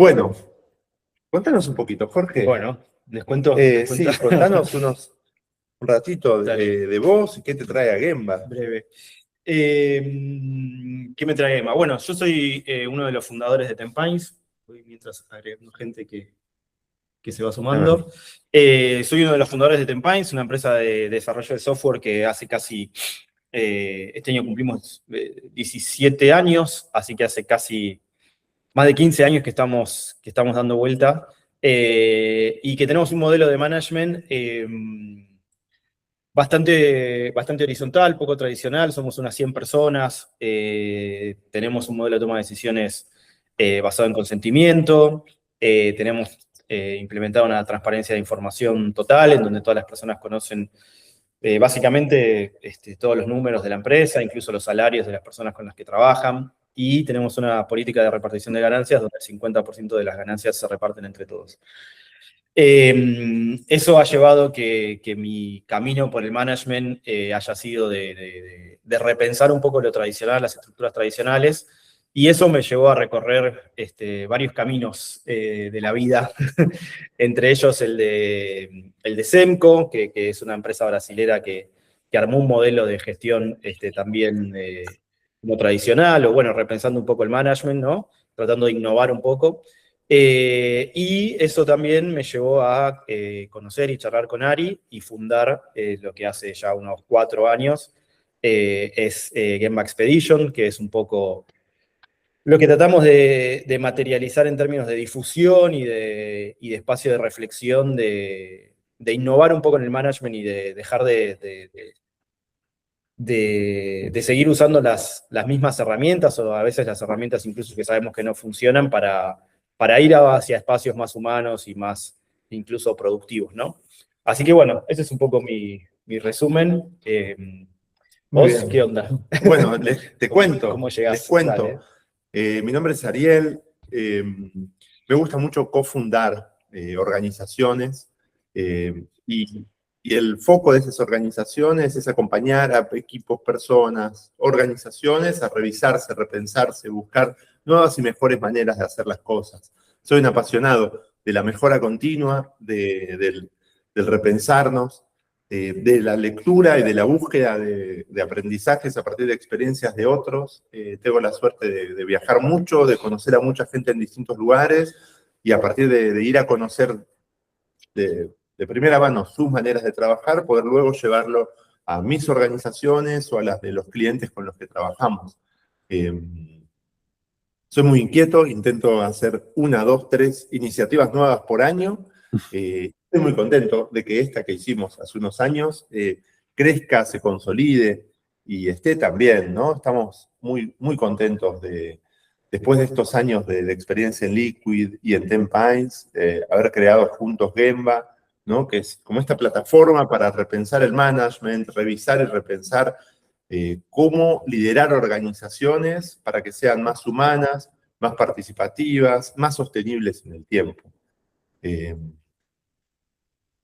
Bueno, contanos un poquito, Jorge. Bueno, les cuento. Sí, contanos un ratito Dale. de vos y qué te trae a Gemba. Breve. ¿Qué me trae Emma? Bueno, yo soy uno de los fundadores de Tempines. Voy mientras agregando gente que se va sumando. Soy uno de los fundadores de Tempines, una empresa de desarrollo de software que hace casi, este año cumplimos 17 años, así que hace casi más de 15 años que estamos dando vuelta, y que tenemos un modelo de management bastante horizontal, poco tradicional. Somos unas 100 personas, tenemos un modelo de toma de decisiones basado en consentimiento, tenemos implementado una transparencia de información total, en donde todas las personas conocen básicamente todos los números de la empresa, incluso los salarios de las personas con las que trabajan, y tenemos una política de repartición de ganancias donde el 50% de las ganancias se reparten entre todos. Eso ha llevado que mi camino por el management haya sido de repensar un poco lo tradicional, las estructuras tradicionales, y eso me llevó a recorrer varios caminos de la vida, entre ellos el de Semco, que es una empresa brasilera que armó un modelo de gestión también no tradicional, o bueno, repensando un poco el management, ¿no? Tratando de innovar un poco. Y eso también me llevó a conocer y charlar con Ari y fundar lo que hace ya unos 4 años es Gemba Expedition, que es un poco lo que tratamos de materializar en términos de difusión y de espacio de reflexión, de innovar un poco en el management y de dejar de seguir usando las mismas herramientas, o a veces las herramientas incluso que sabemos que no funcionan, para ir hacia espacios más humanos y más incluso productivos, ¿no? Así que bueno, ese es un poco mi resumen. Muy ¿Vos bien. qué onda? Bueno, te cuento. ¿Cómo llegás? Les cuento. Dale. Mi nombre es Ariel. Me gusta mucho cofundar organizaciones, y el foco de esas organizaciones es acompañar a equipos, personas, organizaciones a revisarse, repensarse, buscar nuevas y mejores maneras de hacer las cosas. Soy un apasionado de la mejora continua, del repensarnos, de la lectura y de la búsqueda de aprendizajes a partir de experiencias de otros. Tengo la suerte de viajar mucho, de conocer a mucha gente en distintos lugares, y a partir de ir a conocer de primera mano sus maneras de trabajar, poder luego llevarlo a mis organizaciones o a las de los clientes con los que trabajamos. Soy muy inquieto, intento hacer 1, 2, 3 iniciativas nuevas por año. Estoy muy contento de que esta que hicimos hace unos años crezca, se consolide y esté también, ¿no? Estamos muy, muy contentos después de estos años de experiencia en Liquid y en Tempines, haber creado juntos Gemba, ¿no? Que es como esta plataforma para repensar el management, revisar y repensar cómo liderar organizaciones para que sean más humanas, más participativas, más sostenibles en el tiempo.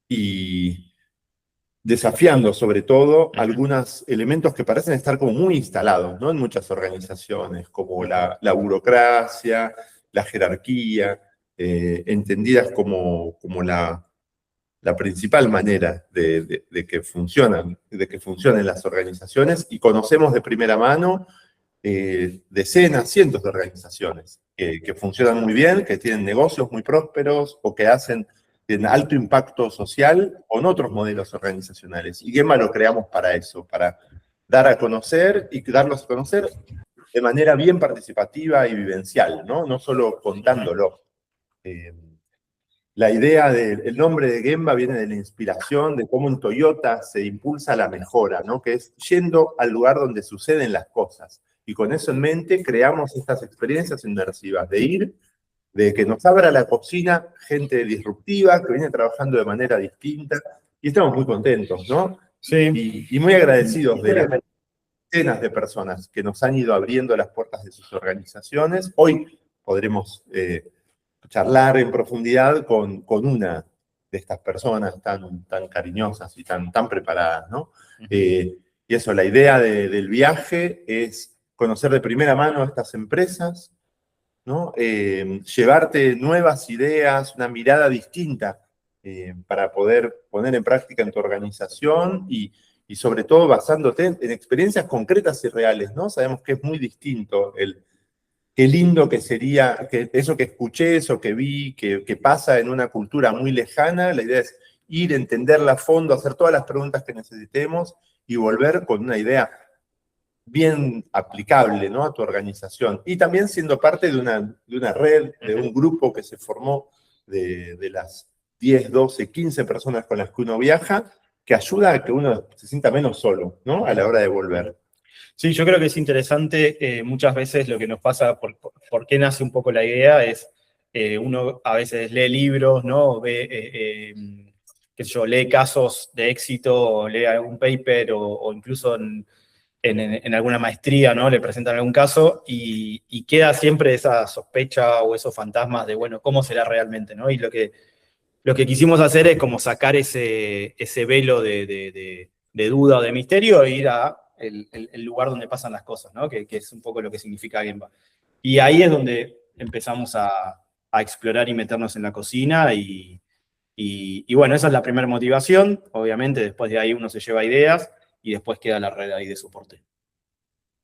Y desafiando sobre todo algunos elementos que parecen estar como muy instalados, ¿no? En muchas organizaciones, como la burocracia, la jerarquía, entendidas como la principal manera de que funcionen las organizaciones, y conocemos de primera mano decenas, cientos de organizaciones que funcionan muy bien, que tienen negocios muy prósperos o que tienen alto impacto social con otros modelos organizacionales. Y Gemba lo creamos para eso, para dar a conocer y darlos a conocer de manera bien participativa y vivencial, ¿no? No solo contándolo. La idea del nombre de Gemba viene de la inspiración de cómo en Toyota se impulsa la mejora, ¿no? Que es yendo al lugar donde suceden las cosas. Y con eso en mente creamos estas experiencias inmersivas de ir, de que nos abra la cocina gente disruptiva que viene trabajando de manera distinta, y estamos muy contentos, ¿no? Sí. Y muy agradecidos de las decenas de personas que nos han ido abriendo las puertas de sus organizaciones. Hoy podremos charlar en profundidad con una de estas personas tan cariñosas y tan preparadas, ¿no? Y eso, la idea del viaje es conocer de primera mano a estas empresas, ¿no? Llevarte nuevas ideas, una mirada distinta para poder poner en práctica en tu organización y sobre todo basándote en experiencias concretas y reales, ¿no? Sabemos que es muy distinto qué lindo que sería, que eso que escuché, eso que vi, que pasa en una cultura muy lejana. La idea es ir, entenderla a fondo, hacer todas las preguntas que necesitemos y volver con una idea bien aplicable, ¿no? A tu organización. Y también siendo parte de una red, de un grupo que se formó de las 10, 12, 15 personas con las que uno viaja, que ayuda a que uno se sienta menos solo, ¿no? A la hora de volver. Sí, yo creo que es interesante, muchas veces lo que nos pasa, por qué nace un poco la idea, es uno a veces lee libros, ¿no? Ve, qué sé yo, lee casos de éxito, o lee algún paper, o incluso en alguna maestría, ¿no? Le presentan algún caso y queda siempre esa sospecha o esos fantasmas de, bueno, ¿cómo será realmente, ¿no? Y lo que quisimos hacer es como sacar ese velo de duda o de misterio e ir a el lugar donde pasan las cosas, ¿no? Que es un poco lo que significa Gemba. Y ahí es donde empezamos a explorar y meternos en la cocina y bueno, esa es la primera motivación. Obviamente, después de ahí uno se lleva ideas y después queda la red ahí de soporte.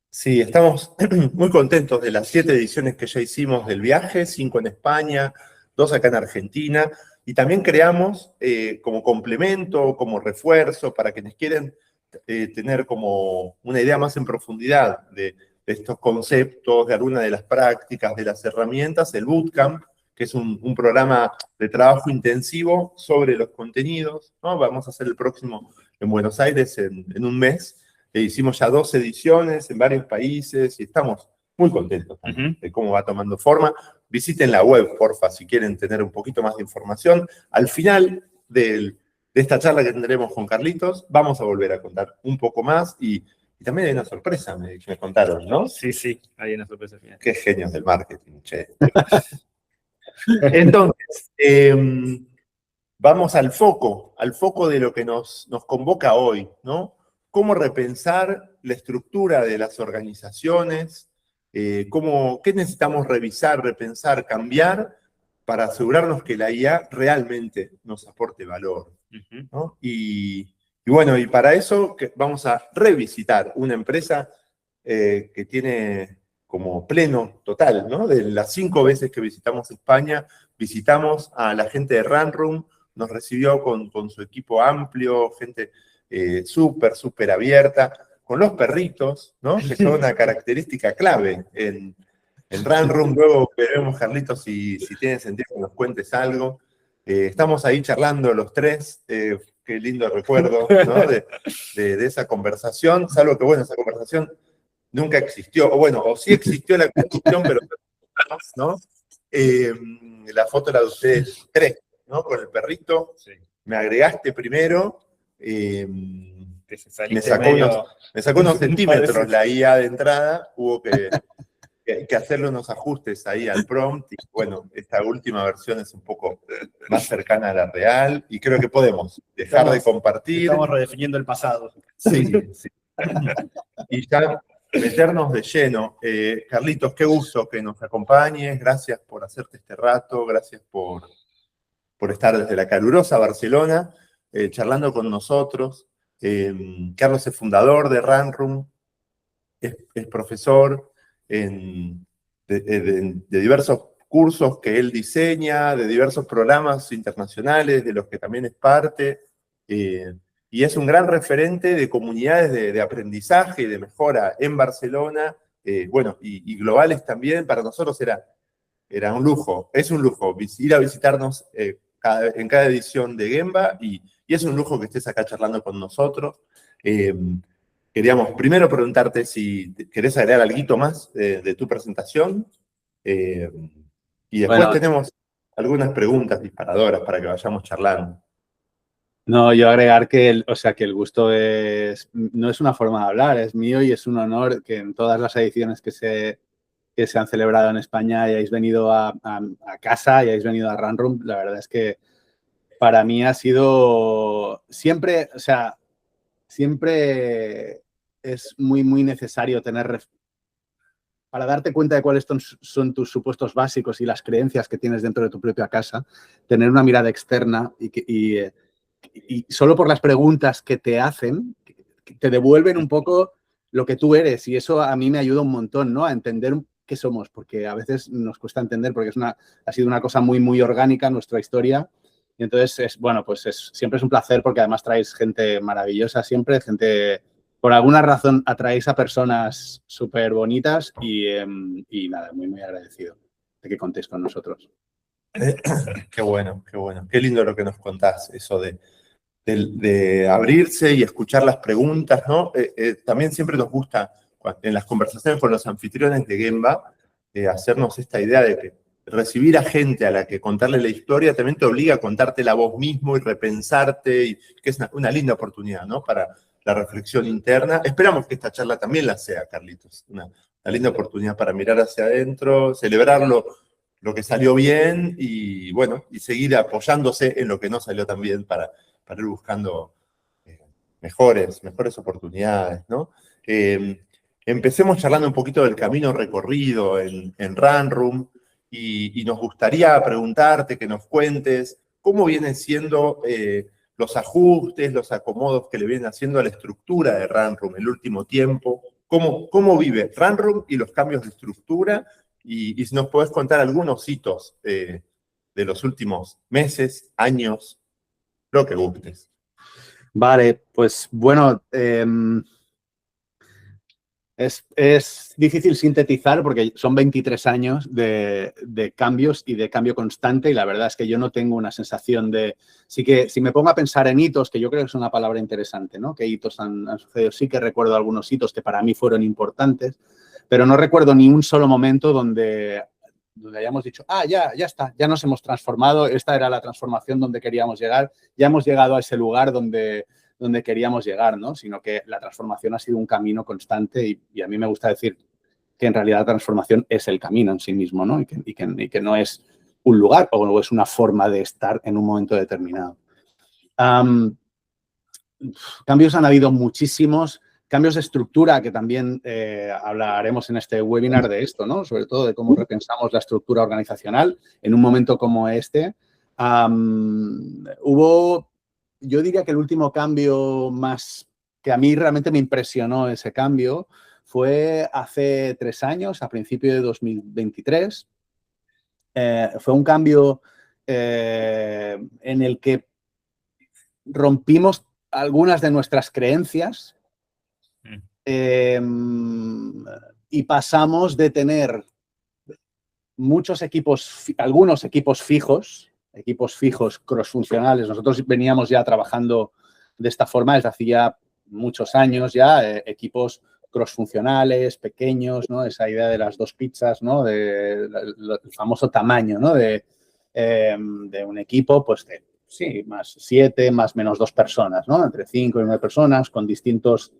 Sí, estamos muy contentos de las 7 ediciones que ya hicimos del viaje, 5 en España, 2 acá en Argentina, y también creamos como complemento, como refuerzo para quienes quieren tener como una idea más en profundidad de estos conceptos, de alguna de las prácticas, de las herramientas, el Bootcamp, que es un programa de trabajo intensivo sobre los contenidos, ¿no? Vamos a hacer el próximo en Buenos Aires en un mes. Hicimos ya 2 ediciones en varios países y estamos muy contentos también de cómo va tomando forma. Visiten la web, porfa, si quieren tener un poquito más de información. Al final de esta charla que tendremos con Carlitos, vamos a volver a contar un poco más y también hay una sorpresa, me contaron, ¿no? Sí, sí, hay una sorpresa final. Qué genios del marketing, che. Entonces, vamos al foco de lo que nos convoca hoy, ¿no? Cómo repensar la estructura de las organizaciones, qué necesitamos revisar, repensar, cambiar para asegurarnos que la IA realmente nos aporte valor, ¿no? Y bueno, y para eso vamos a revisitar una empresa que tiene como pleno total, ¿no? De las 5 veces que visitamos España, visitamos a la gente de Runroom, nos recibió con su equipo amplio, gente súper abierta, con los perritos, ¿no? Que son una característica clave en Runroom. Luego veremos, Carlitos, si tiene sentido que nos cuentes algo. Estamos ahí charlando los 3, qué lindo recuerdo, ¿no? De esa conversación, salvo que, bueno, esa conversación nunca existió, o bueno, o sí existió la conversación, pero ¿no? La foto era de ustedes 3, ¿no? Con el perrito. Sí. Me agregaste primero. Me sacó unos centímetros la IA de entrada. Hubo que hacerle unos ajustes ahí al prompt. Y bueno, esta última versión es un poco más cercana a la real. Y creo que podemos dejar de compartir. Estamos redefiniendo el pasado. Sí, sí. Y ya meternos de lleno. Carlitos, qué gusto que nos acompañes. Gracias por hacerte este rato. Gracias por estar desde la calurosa Barcelona charlando con nosotros. Carlos es fundador de Runroom, es profesor de diversos cursos que él diseña, de diversos programas internacionales, de los que también es parte. Y es un gran referente de comunidades de aprendizaje y de mejora en Barcelona, bueno, y globales también. Para nosotros era un lujo, es un lujo ir a visitarnos en cada edición de Gemba y es un lujo que estés acá charlando con nosotros. Queríamos primero preguntarte si querés agregar algo más de tu presentación y después tenemos algunas preguntas disparadoras para que vayamos charlando. No, yo agregar que el gusto no es una forma de hablar, es mío y es un honor que en todas las ediciones que se han celebrado en España hayáis venido a casa, hayáis venido a Runroom. La verdad es que para mí ha sido siempre es muy necesario tener para darte cuenta de cuáles son tus supuestos básicos y las creencias que tienes dentro de tu propia casa, tener una mirada externa y solo por las preguntas que te hacen, que te devuelven un poco lo que tú eres. Y eso a mí me ayuda un montón, ¿no? A entender qué somos, porque a veces nos cuesta entender, porque ha sido una cosa muy, muy orgánica nuestra historia. Y entonces, siempre es un placer, porque además traéis gente maravillosa siempre, por alguna razón atraéis a personas súper bonitas y nada, muy, muy agradecido de que contéis con nosotros. Qué bueno, qué bueno. Qué lindo lo que nos contás, eso de abrirse y escuchar las preguntas, ¿no? También siempre nos gusta, en las conversaciones con los anfitriones de Gemba, hacernos esta idea de que recibir a gente a la que contarle la historia también te obliga a contártela vos mismo y repensarte, y que es una linda oportunidad, ¿no? Para la reflexión interna. Esperamos que esta charla también la sea, Carlitos. Una linda oportunidad para mirar hacia adentro, celebrar lo que salió bien y, bueno, y seguir apoyándose en lo que no salió tan bien para ir buscando mejores oportunidades, ¿no? Empecemos charlando un poquito del camino recorrido en Runroom y nos gustaría preguntarte, que nos cuentes cómo vienen siendo los ajustes, los acomodos que le vienen haciendo a la estructura de Runroom el último tiempo, cómo vive Runroom y los cambios de estructura, y si nos podés contar algunos hitos de los últimos meses, años, lo que gustes. Vale, pues bueno, es difícil sintetizar porque son 23 años de cambios y de cambio constante, y la verdad es que yo no tengo una sensación de... Sí que si me pongo a pensar en hitos, que yo creo que es una palabra interesante, ¿no? ¿Qué hitos han sucedido? Sí que recuerdo algunos hitos que para mí fueron importantes, pero no recuerdo ni un solo momento donde hayamos dicho, ya está, ya nos hemos transformado, esta era la transformación donde queríamos llegar, ya hemos llegado a ese lugar donde queríamos llegar, ¿no? Sino que la transformación ha sido un camino constante y a mí me gusta decir que en realidad la transformación es el camino en sí mismo, ¿no? Y que no es un lugar o es una forma de estar en un momento determinado. Cambios han habido muchísimos, cambios de estructura, que también hablaremos en este webinar de esto, ¿no? Sobre todo de cómo repensamos la estructura organizacional en un momento como este. Yo diría que el último cambio más que a mí realmente me impresionó ese cambio fue hace 3 años, a principio de 2023. Fue un cambio en el que rompimos algunas de nuestras creencias y pasamos de tener algunos equipos fijos crossfuncionales. Nosotros veníamos ya trabajando de esta forma desde hacía muchos años ya, equipos crossfuncionales, pequeños, ¿no? Esa idea de las 2 pizzas, ¿no? El famoso tamaño, ¿no? De un equipo, pues más 7, más menos 2 personas, ¿no? Entre 5 y 9 personas con distintas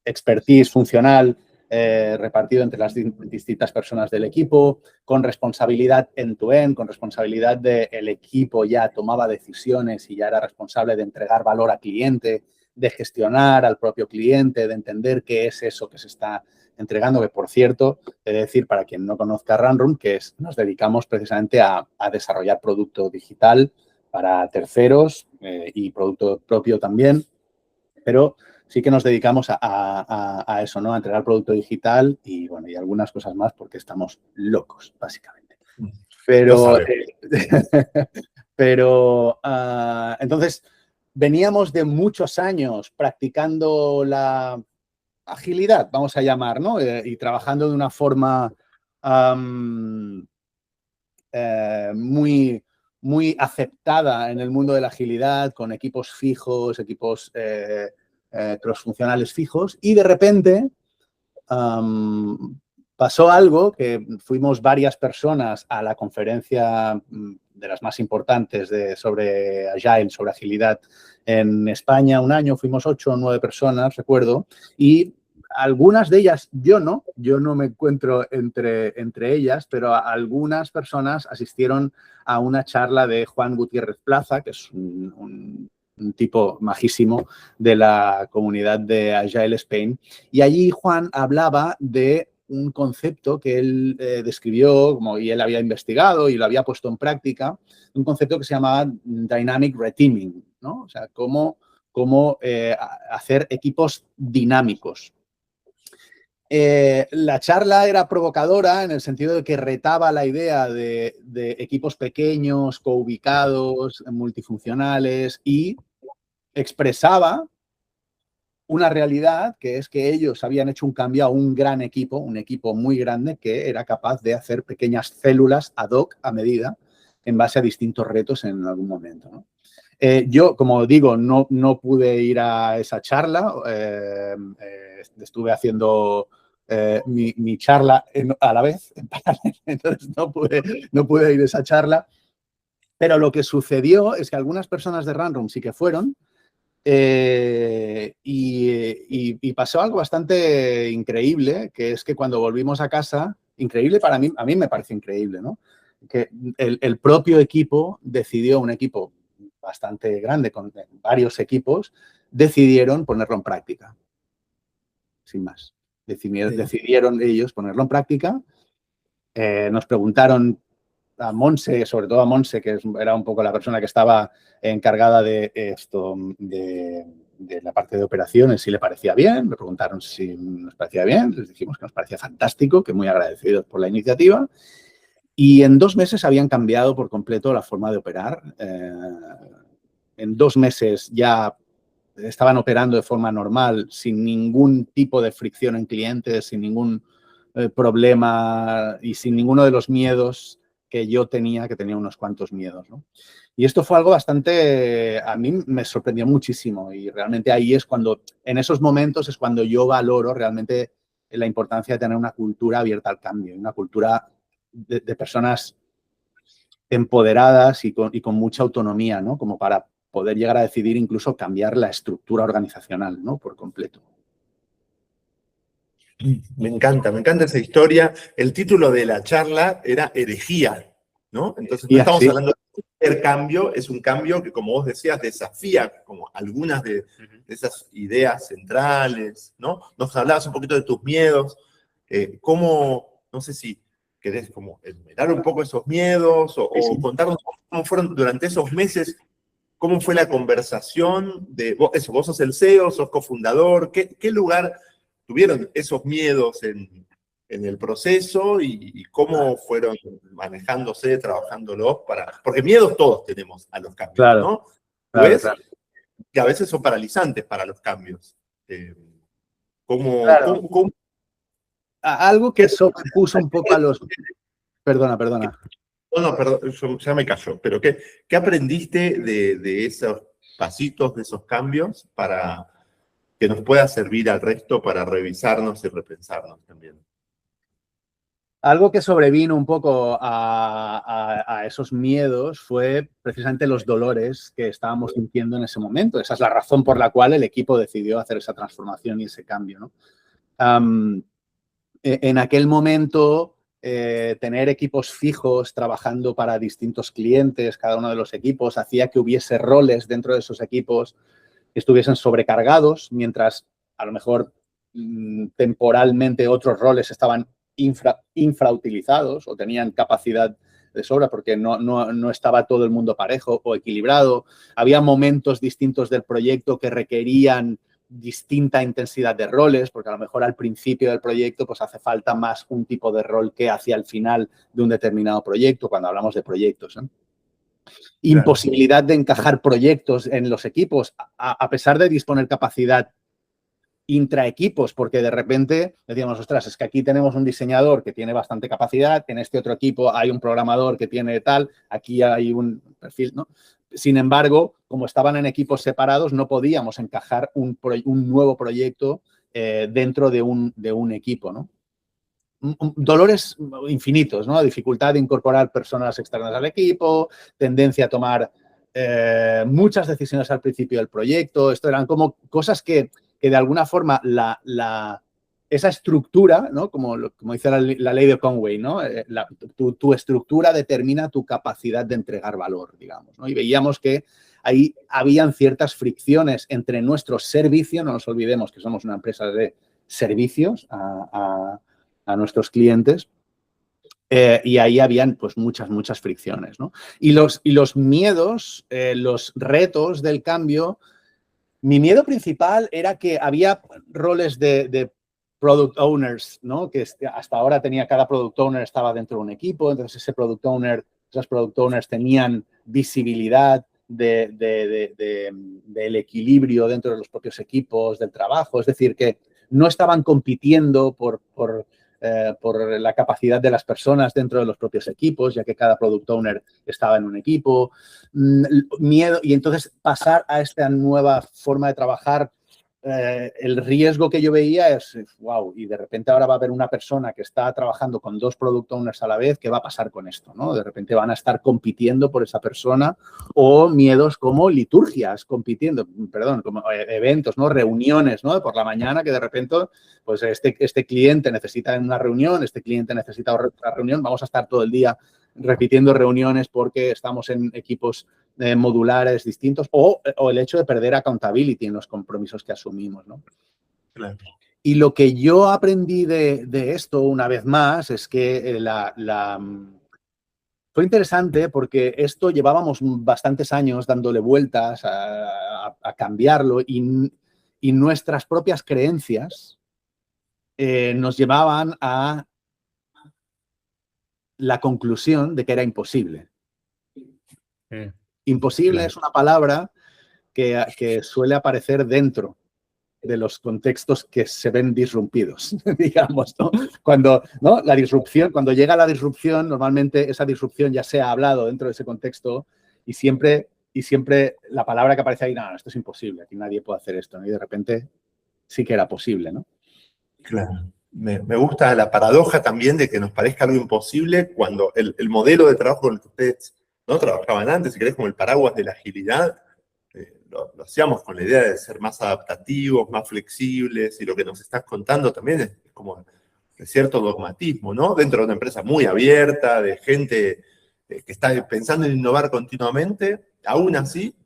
expertise funcional repartido entre las distintas personas del equipo, con responsabilidad end-to-end, con responsabilidad del equipo ya tomaba decisiones y ya era responsable de entregar valor al cliente, de gestionar al propio cliente, de entender qué es eso que se está entregando, que por cierto, he de decir para quien no conozca Runroom, que nos dedicamos precisamente a desarrollar producto digital para terceros y producto propio también, pero sí que nos dedicamos a eso, ¿no? A entregar producto digital y, bueno, y algunas cosas más porque estamos locos, básicamente. Pero entonces, veníamos de muchos años practicando la agilidad, vamos a llamar, ¿no? Y trabajando de una forma muy, muy aceptada en el mundo de la agilidad, con equipos fijos, equipos crossfuncionales fijos, y de repente pasó algo que fuimos varias personas a la conferencia de las más importantes sobre Agile, sobre agilidad en España un año, fuimos 8 o 9 personas, recuerdo, y algunas de ellas, yo no me encuentro entre ellas, pero algunas personas asistieron a una charla de Juan Gutiérrez Plaza, que es un un tipo majísimo de la comunidad de Agile Spain. Y allí Juan hablaba de un concepto que él describió, y él había investigado y lo había puesto en práctica, un concepto que se llamaba Dynamic Reteaming, ¿no? O sea, cómo hacer equipos dinámicos. La charla era provocadora en el sentido de que retaba la idea de equipos pequeños, coubicados, multifuncionales, y expresaba una realidad, que es que ellos habían hecho un cambio a un gran equipo, un equipo muy grande que era capaz de hacer pequeñas células ad hoc, a medida, en base a distintos retos en algún momento, ¿no? Yo, como digo, no pude ir a esa charla. Estuve haciendo mi charla a la vez, en paralelo, entonces no pude ir a esa charla. Pero lo que sucedió es que algunas personas de Runroom sí que fueron, y pasó algo bastante increíble, que es que cuando volvimos a casa, increíble para mí, a mí me parece increíble, ¿no? Que el propio equipo decidió, un equipo bastante grande, con varios equipos, decidieron ponerlo en práctica. Sin más. Decidieron ellos ponerlo en práctica. Nos preguntaron a Monse, sobre todo a Monse, que era un poco la persona que estaba encargada de esto, de la parte de operaciones, si le parecía bien. Me preguntaron si nos parecía bien. Les dijimos que nos parecía fantástico, que muy agradecidos por la iniciativa. Y en 2 meses habían cambiado por completo la forma de operar. En 2 meses ya estaban operando de forma normal, sin ningún tipo de fricción en clientes, sin ningún problema y sin ninguno de los miedos que yo tenía, que tenía unos cuantos miedos, ¿no? Y esto fue algo bastante, a mí me sorprendió muchísimo, y realmente ahí es cuando, en esos momentos es cuando yo valoro realmente la importancia de tener una cultura abierta al cambio, una cultura de personas empoderadas y con mucha autonomía, ¿no? Como para poder llegar a decidir incluso cambiar la estructura organizacional, ¿no? Por completo. Me encanta esa historia. El título de la charla era Herejía, ¿no? Entonces no estamos hablando de intercambio, es un cambio que, como vos decías, desafía como algunas de esas ideas centrales, ¿no? Nos hablabas un poquito de tus miedos, cómo, no sé si querés como enumerar un poco esos miedos o contarnos cómo fueron durante esos meses. ¿Cómo fue la conversación de vos? Eso, vos sos el CEO, sos cofundador. ¿Qué lugar tuvieron esos miedos en el proceso y cómo fueron manejándose, trabajándolo porque miedos todos tenemos a los cambios, claro, ¿no? Claro. Que a veces son paralizantes para los cambios. Claro. Algo que sobrepuso un poco a los... Perdona. No, perdón, ya me cayó, pero ¿qué aprendiste de esos pasitos, de esos cambios, para que nos pueda servir al resto para revisarnos y repensarnos también? Algo que sobrevino un poco a esos miedos fue precisamente los dolores que estábamos sintiendo en ese momento. Esa es la razón por la cual el equipo decidió hacer esa transformación y ese cambio, ¿no? En aquel momento, tener equipos fijos trabajando para distintos clientes, cada uno de los equipos, hacía que hubiese roles dentro de esos equipos que estuviesen sobrecargados, mientras a lo mejor temporalmente otros roles estaban infrautilizados o tenían capacidad de sobra porque no estaba todo el mundo parejo o equilibrado. Había momentos distintos del proyecto que requerían distinta intensidad de roles, porque a lo mejor al principio del proyecto pues hace falta más un tipo de rol que hacia el final de un determinado proyecto, cuando hablamos de proyectos, ¿eh? Imposibilidad de encajar proyectos en los equipos, a pesar de disponer capacidad intraequipos, porque de repente decíamos, ostras, es que aquí tenemos un diseñador que tiene bastante capacidad, en este otro equipo hay un programador que tiene tal, aquí hay un perfil, ¿no? Sin embargo, como estaban en equipos separados, no podíamos encajar un nuevo proyecto dentro de un equipo, ¿no? Dolores infinitos, ¿no? Dificultad de incorporar personas externas al equipo, tendencia a tomar muchas decisiones al principio del proyecto. Esto eran como cosas que de alguna forma la esa estructura, ¿no? Como dice la ley de Conway, ¿no? Tu estructura determina tu capacidad de entregar valor, digamos, ¿no? Y veíamos que ahí habían ciertas fricciones entre nuestro servicio, no nos olvidemos que somos una empresa de servicios a nuestros clientes, y ahí habían pues muchas fricciones, ¿no? Y los miedos, los retos del cambio, mi miedo principal era que había roles de product owners, ¿no? Que hasta ahora cada product owner estaba dentro de un equipo, entonces esas product owners tenían visibilidad del equilibrio dentro de los propios equipos, del trabajo, es decir, que no estaban compitiendo por la capacidad de las personas dentro de los propios equipos, ya que cada product owner estaba en un equipo. Miedo, y entonces pasar a esta nueva forma de trabajar, el riesgo que yo veía es, wow, y de repente ahora va a haber una persona que está trabajando con 2 product owners a la vez, ¿qué va a pasar con esto, no? De repente van a estar compitiendo por esa persona, o miedos como liturgias compitiendo, perdón, como eventos, ¿no? Reuniones, ¿no? Por la mañana que de repente, pues este cliente necesita una reunión, este cliente necesita otra reunión, vamos a estar todo el día repitiendo reuniones porque estamos en equipos modulares distintos, o el hecho de perder accountability en los compromisos que asumimos, ¿no? Claro. Y lo que yo aprendí de esto, una vez más, es que fue interesante porque esto llevábamos bastantes años dándole vueltas a cambiarlo, y nuestras propias creencias nos llevaban a la conclusión de que era imposible. Imposible es una palabra que suele aparecer dentro de los contextos que se ven disrumpidos, digamos, ¿no? Cuando, ¿no? Cuando llega la disrupción, normalmente esa disrupción ya se ha hablado dentro de ese contexto, y siempre la palabra que aparece ahí, no, esto es imposible, aquí nadie puede hacer esto, ¿no? Y de repente sí que era posible, ¿no? Claro. Me gusta la paradoja también de que nos parezca algo imposible cuando el modelo de trabajo con el que ustedes no trabajaban antes, si querés, como el paraguas de la agilidad, lo hacíamos con la idea de ser más adaptativos, más flexibles, y lo que nos estás contando también es como de cierto dogmatismo, ¿no? Dentro de una empresa muy abierta, de gente que está pensando en innovar continuamente, aún así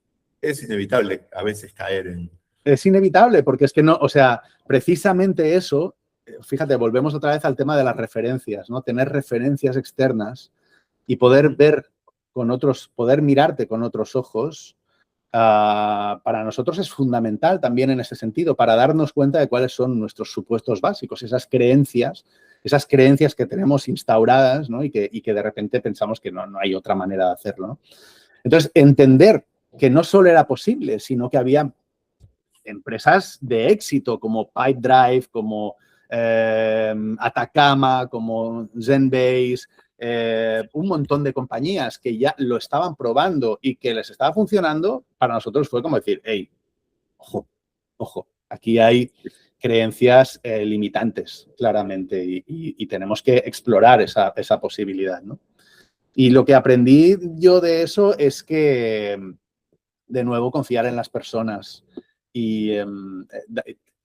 es inevitable a veces caer en... Es inevitable, porque es que no, o sea, precisamente eso, fíjate, volvemos otra vez al tema de las referencias, ¿no? Tener referencias externas y poder ver con otros, poder mirarte con otros ojos, para nosotros es fundamental también en ese sentido, para darnos cuenta de cuáles son nuestros supuestos básicos, esas creencias que tenemos instauradas, ¿no? y que de repente pensamos que no hay otra manera de hacerlo, ¿no? Entonces, entender que no solo era posible, sino que había empresas de éxito como Pipedrive, como Atacama, como Zenbase, un montón de compañías que ya lo estaban probando y que les estaba funcionando, para nosotros fue como decir, hey, ojo, aquí hay creencias limitantes, claramente, y tenemos que explorar esa posibilidad, ¿no? Y lo que aprendí yo de eso es que, de nuevo, confiar en las personas y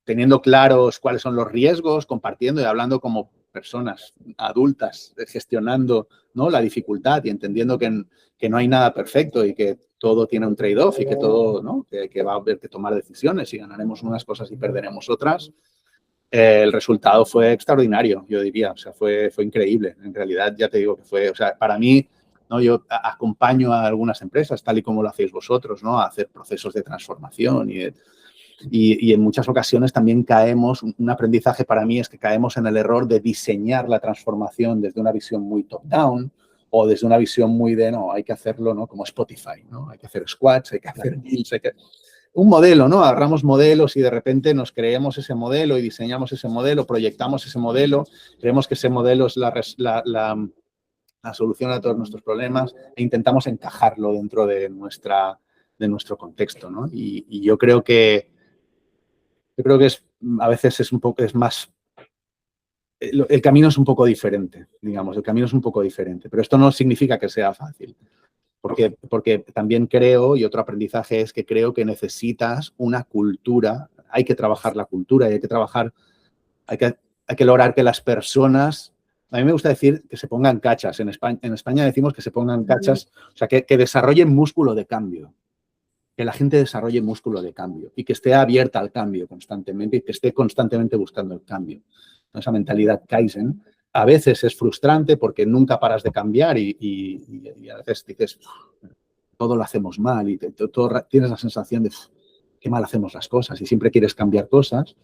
teniendo claros cuáles son los riesgos, compartiendo y hablando como personas adultas, gestionando, ¿no? La dificultad y entendiendo que no hay nada perfecto y que todo tiene un trade-off y que todo, ¿no? que va a haber que tomar decisiones y ganaremos unas cosas y perderemos otras. El resultado fue extraordinario, yo diría, o sea, fue increíble. En realidad, ya te digo que fue, o sea, para mí, ¿no? Yo acompaño a algunas empresas, tal y como lo hacéis vosotros, ¿no? A hacer procesos de transformación y en muchas ocasiones también caemos, un aprendizaje para mí es que caemos en el error de diseñar la transformación desde una visión muy top-down o desde una visión muy de, no, hay que hacerlo, ¿no? Como Spotify, ¿no? Hay que hacer squads, hay que hacer builds, un modelo, ¿no? Agarramos modelos y de repente nos creemos ese modelo y diseñamos ese modelo, proyectamos ese modelo, creemos que ese modelo es la solución a todos nuestros problemas e intentamos encajarlo dentro de nuestro contexto, ¿no? Y yo creo que a veces es más, el camino es un poco diferente, digamos, el camino es un poco diferente, pero esto no significa que sea fácil, porque también creo, y otro aprendizaje es que creo que necesitas una cultura, hay que trabajar la cultura y hay que hay que lograr que las personas, a mí me gusta decir que se pongan cachas. En España decimos que se pongan cachas, o sea, que desarrollen músculo de cambio. Que la gente desarrolle músculo de cambio y que esté abierta al cambio constantemente y que esté constantemente buscando el cambio. Esa mentalidad Kaizen a veces es frustrante porque nunca paras de cambiar y a veces dices, todo lo hacemos mal y tienes la sensación de qué mal hacemos las cosas y siempre quieres cambiar cosas,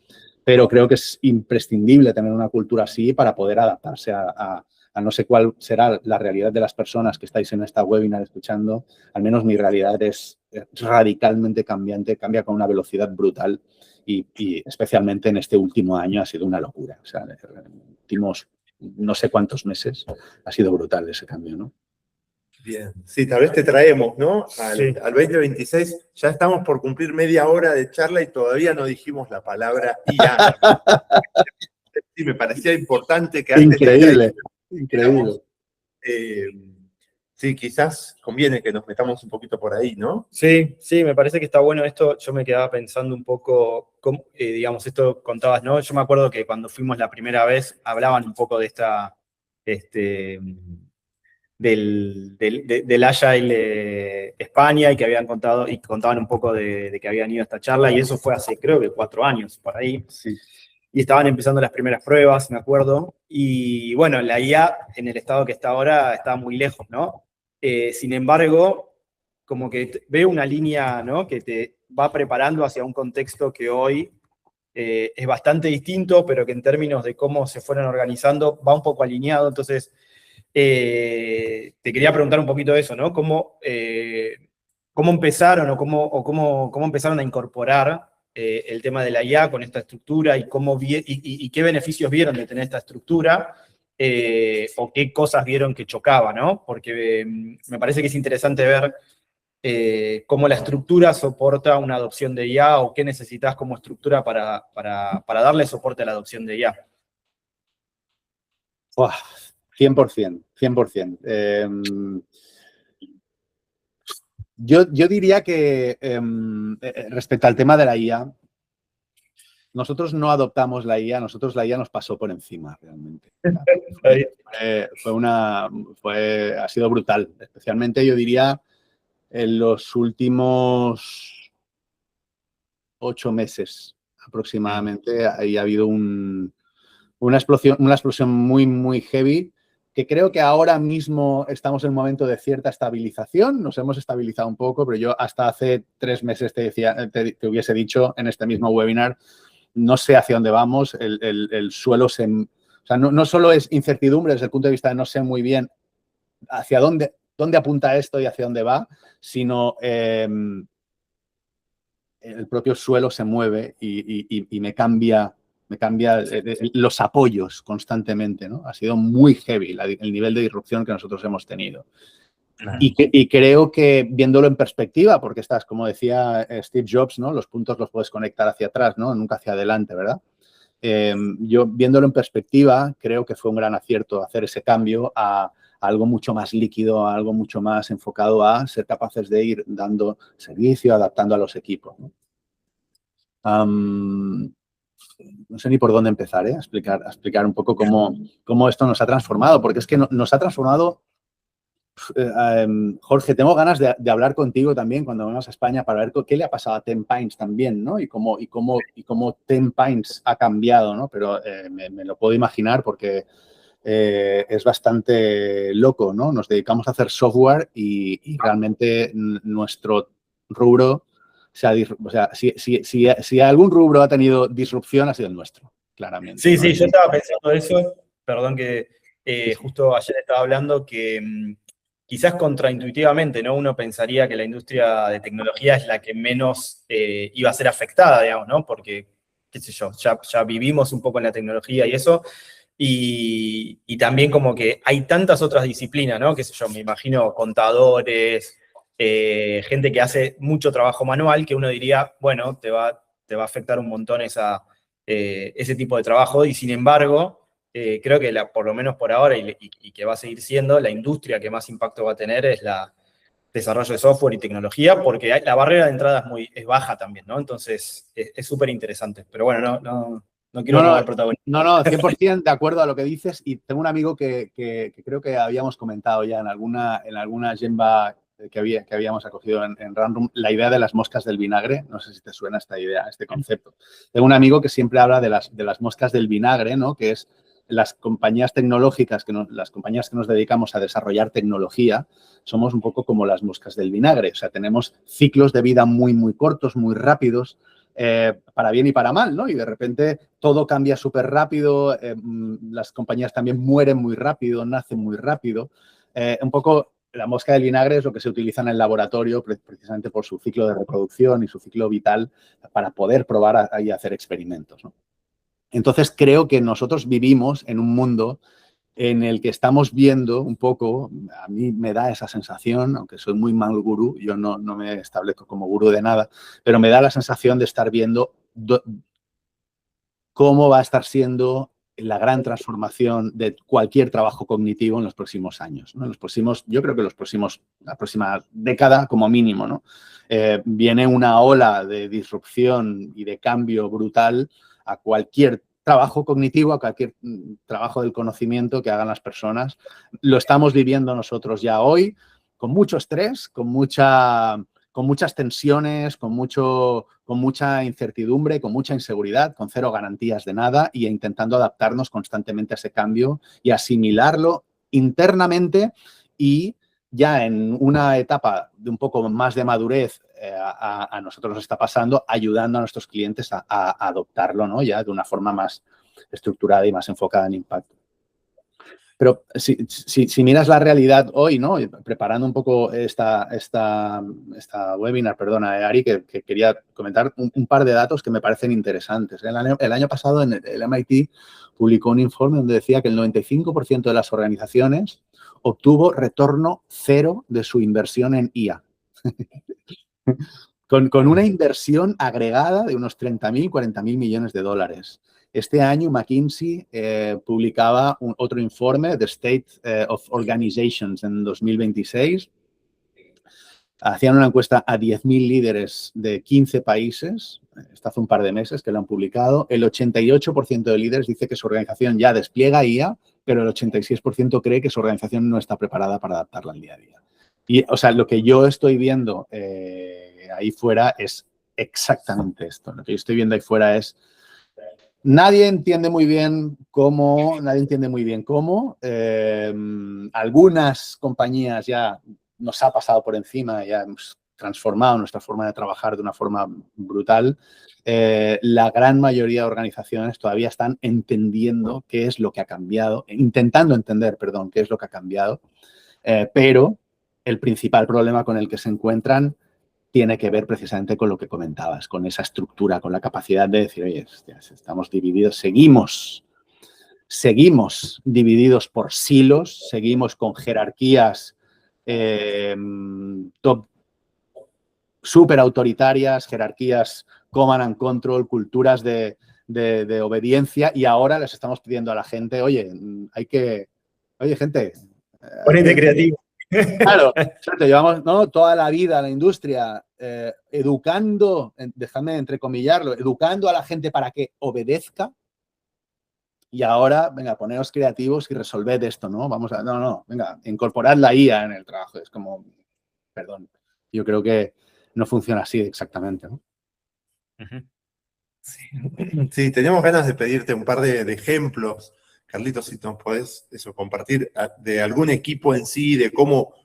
pero creo que es imprescindible tener una cultura así para poder adaptarse a no sé cuál será la realidad de las personas que estáis en esta webinar escuchando. Al menos mi realidad es radicalmente cambiante, cambia con una velocidad brutal y especialmente en este último año ha sido una locura. O sea, en los últimos no sé cuántos meses ha sido brutal ese cambio, ¿no? Bien, sí, tal vez te traemos, ¿no? Sí. Al 2026, ya estamos por cumplir media hora de charla y todavía no dijimos la palabra IA. Sí, me parecía importante que antes Increíble, de increíble. Sí, quizás conviene que nos metamos un poquito por ahí, ¿no? Sí, sí, me parece que está bueno esto. Yo me quedaba pensando un poco, digamos, esto contabas, ¿no? Yo me acuerdo que cuando fuimos la primera vez hablaban un poco de del Agile España y que habían contado, y contaban un poco de que habían ido a esta charla, y eso fue hace creo que 4 años, por ahí. Sí. Y estaban empezando las primeras pruebas, me acuerdo. Y bueno, la IA en el estado que está ahora está muy lejos, ¿no? Sin embargo, como que veo una línea, ¿no? Que te va preparando hacia un contexto que hoy es bastante distinto, pero que en términos de cómo se fueron organizando va un poco alineado. Entonces, te quería preguntar un poquito de eso, ¿no? ¿Cómo empezaron cómo empezaron a incorporar el tema de la IA con esta estructura y qué beneficios vieron de tener esta estructura o qué cosas vieron que chocaba, ¿no? Porque me parece que es interesante ver cómo la estructura soporta una adopción de IA o qué necesitas como estructura para darle soporte a la adopción de IA. Uah, 100%, 100%. Yo diría que respecto al tema de la IA, nosotros no adoptamos la IA, nosotros la IA nos pasó por encima realmente. Ha sido brutal, especialmente yo diría en los últimos 8 meses aproximadamente. Ahí ha habido una explosión muy, muy heavy, que creo que ahora mismo estamos en un momento de cierta estabilización. Nos hemos estabilizado un poco, pero yo hasta hace 3 meses te hubiese dicho en este mismo webinar, no sé hacia dónde vamos, el suelo o sea, no solo es incertidumbre desde el punto de vista de no sé muy bien hacia dónde apunta esto y hacia dónde va, sino el propio suelo se mueve y me cambia los apoyos constantemente, ¿no? Ha sido muy heavy el nivel de disrupción que nosotros hemos tenido. Y creo que viéndolo en perspectiva, porque estás, como decía Steve Jobs, ¿no? Los puntos los puedes conectar hacia atrás, ¿no? Nunca hacia adelante, ¿verdad? Yo viéndolo en perspectiva, creo que fue un gran acierto hacer ese cambio a algo mucho más líquido, a algo mucho más enfocado a ser capaces de ir dando servicio, adaptando a los equipos, ¿no? No sé ni por dónde empezar, a explicar un poco cómo esto nos ha transformado, porque es que nos ha transformado. Jorge, tengo ganas de hablar contigo también cuando vengas a España para ver qué le ha pasado a Ten Pines también, ¿no? Y cómo Ten Pines ha cambiado, ¿no? Pero me lo puedo imaginar porque es bastante loco, ¿no? Nos dedicamos a hacer software y realmente nuestro rubro, o sea, si algún rubro ha tenido disrupción, ha sido el nuestro, claramente. Sí, ¿no? sí, yo estaba pensando eso, perdón que justo ayer estaba hablando que quizás contraintuitivamente, ¿no? Uno pensaría que la industria de tecnología es la que menos iba a ser afectada, digamos, ¿no? Porque, qué sé yo, ya vivimos un poco en la tecnología y eso, y también como que hay tantas otras disciplinas, ¿no? Qué sé yo, me imagino contadores, gente que hace mucho trabajo manual, que uno diría, bueno, te va a afectar un montón ese tipo de trabajo, y sin embargo, creo que por lo menos por ahora, y que va a seguir siendo, la industria que más impacto va a tener es la desarrollo de software y tecnología, porque la barrera de entrada es baja también, ¿no? Entonces, es súper interesante. Pero bueno, no No quiero robar protagonismo. No, 100% de acuerdo a lo que dices. Y tengo un amigo que creo que habíamos comentado ya en alguna Gemba que habíamos acogido en Random, la idea de las moscas del vinagre. No sé si te suena esta idea, este concepto. Tengo un amigo que siempre habla de las moscas del vinagre, ¿no? Que es las compañías tecnológicas, las compañías que nos dedicamos a desarrollar tecnología, somos un poco como las moscas del vinagre. O sea, tenemos ciclos de vida muy, muy cortos, muy rápidos, para bien y para mal, ¿no? Y de repente todo cambia súper rápido, las compañías también mueren muy rápido, nacen muy rápido. Un poco la mosca del vinagre es lo que se utiliza en el laboratorio precisamente por su ciclo de reproducción y su ciclo vital para poder probar y hacer experimentos, ¿no? Entonces, creo que nosotros vivimos en un mundo en el que estamos viendo un poco, a mí me da esa sensación, aunque soy muy mal gurú, yo no me establezco como gurú de nada, pero me da la sensación de estar viendo cómo va a estar siendo la gran transformación de cualquier trabajo cognitivo en los próximos años, ¿no? Yo creo que la próxima década como mínimo, ¿no? Viene una ola de disrupción y de cambio brutal a cualquier trabajo cognitivo, a cualquier trabajo del conocimiento que hagan las personas. Lo estamos viviendo nosotros ya hoy, con mucho estrés, con muchas tensiones, con mucha incertidumbre, con mucha inseguridad, con cero garantías de nada y intentando adaptarnos constantemente a ese cambio y asimilarlo internamente y ya en una etapa de un poco más de madurez a nosotros nos está pasando, ayudando a nuestros clientes a adoptarlo, ¿no? Ya de una forma más estructurada y más enfocada en impacto. Pero si miras la realidad hoy, ¿no? Preparando un poco esta webinar, perdona, Ari, que quería comentar un par de datos que me parecen interesantes. El año pasado el MIT publicó un informe donde decía que el 95% de las organizaciones obtuvo retorno cero de su inversión en IA. Con una inversión agregada de unos 30.000, 40.000 millones de dólares. Este año McKinsey publicaba otro informe, The State of Organizations, en 2026. Hacían una encuesta a 10.000 líderes de 15 países, esto hace un par de meses que lo han publicado. El 88% de líderes dice que su organización ya despliega IA, pero el 86% cree que su organización no está preparada para adaptarla al día a día. Y, o sea, lo que yo estoy viendo ahí fuera es exactamente esto. Lo que yo estoy viendo ahí fuera es nadie entiende muy bien cómo. Algunas compañías ya nos ha pasado por encima, ya hemos transformado nuestra forma de trabajar de una forma brutal. La gran mayoría de organizaciones todavía están entendiendo qué es lo que ha cambiado, intentando entender, perdón, qué es lo que ha cambiado, pero el principal problema con el que se encuentran tiene que ver precisamente con lo que comentabas, con esa estructura, con la capacidad de decir, oye, estamos divididos, seguimos divididos por silos, seguimos con jerarquías súper autoritarias, jerarquías command and control, culturas de obediencia, y ahora les estamos pidiendo a la gente, oye, gente. Ponete creativo. Claro, llevamos, ¿no?, toda la vida en la industria educando, déjame entrecomillarlo, educando a la gente para que obedezca. Y ahora, venga, poneros creativos y resolved esto, ¿no? Venga, incorporad la IA en el trabajo. Es como, perdón, yo creo que no funciona así exactamente, ¿no? Sí, teníamos ganas de pedirte un par de ejemplos, Carlitos, si nos podés compartir de algún equipo en sí, de cómo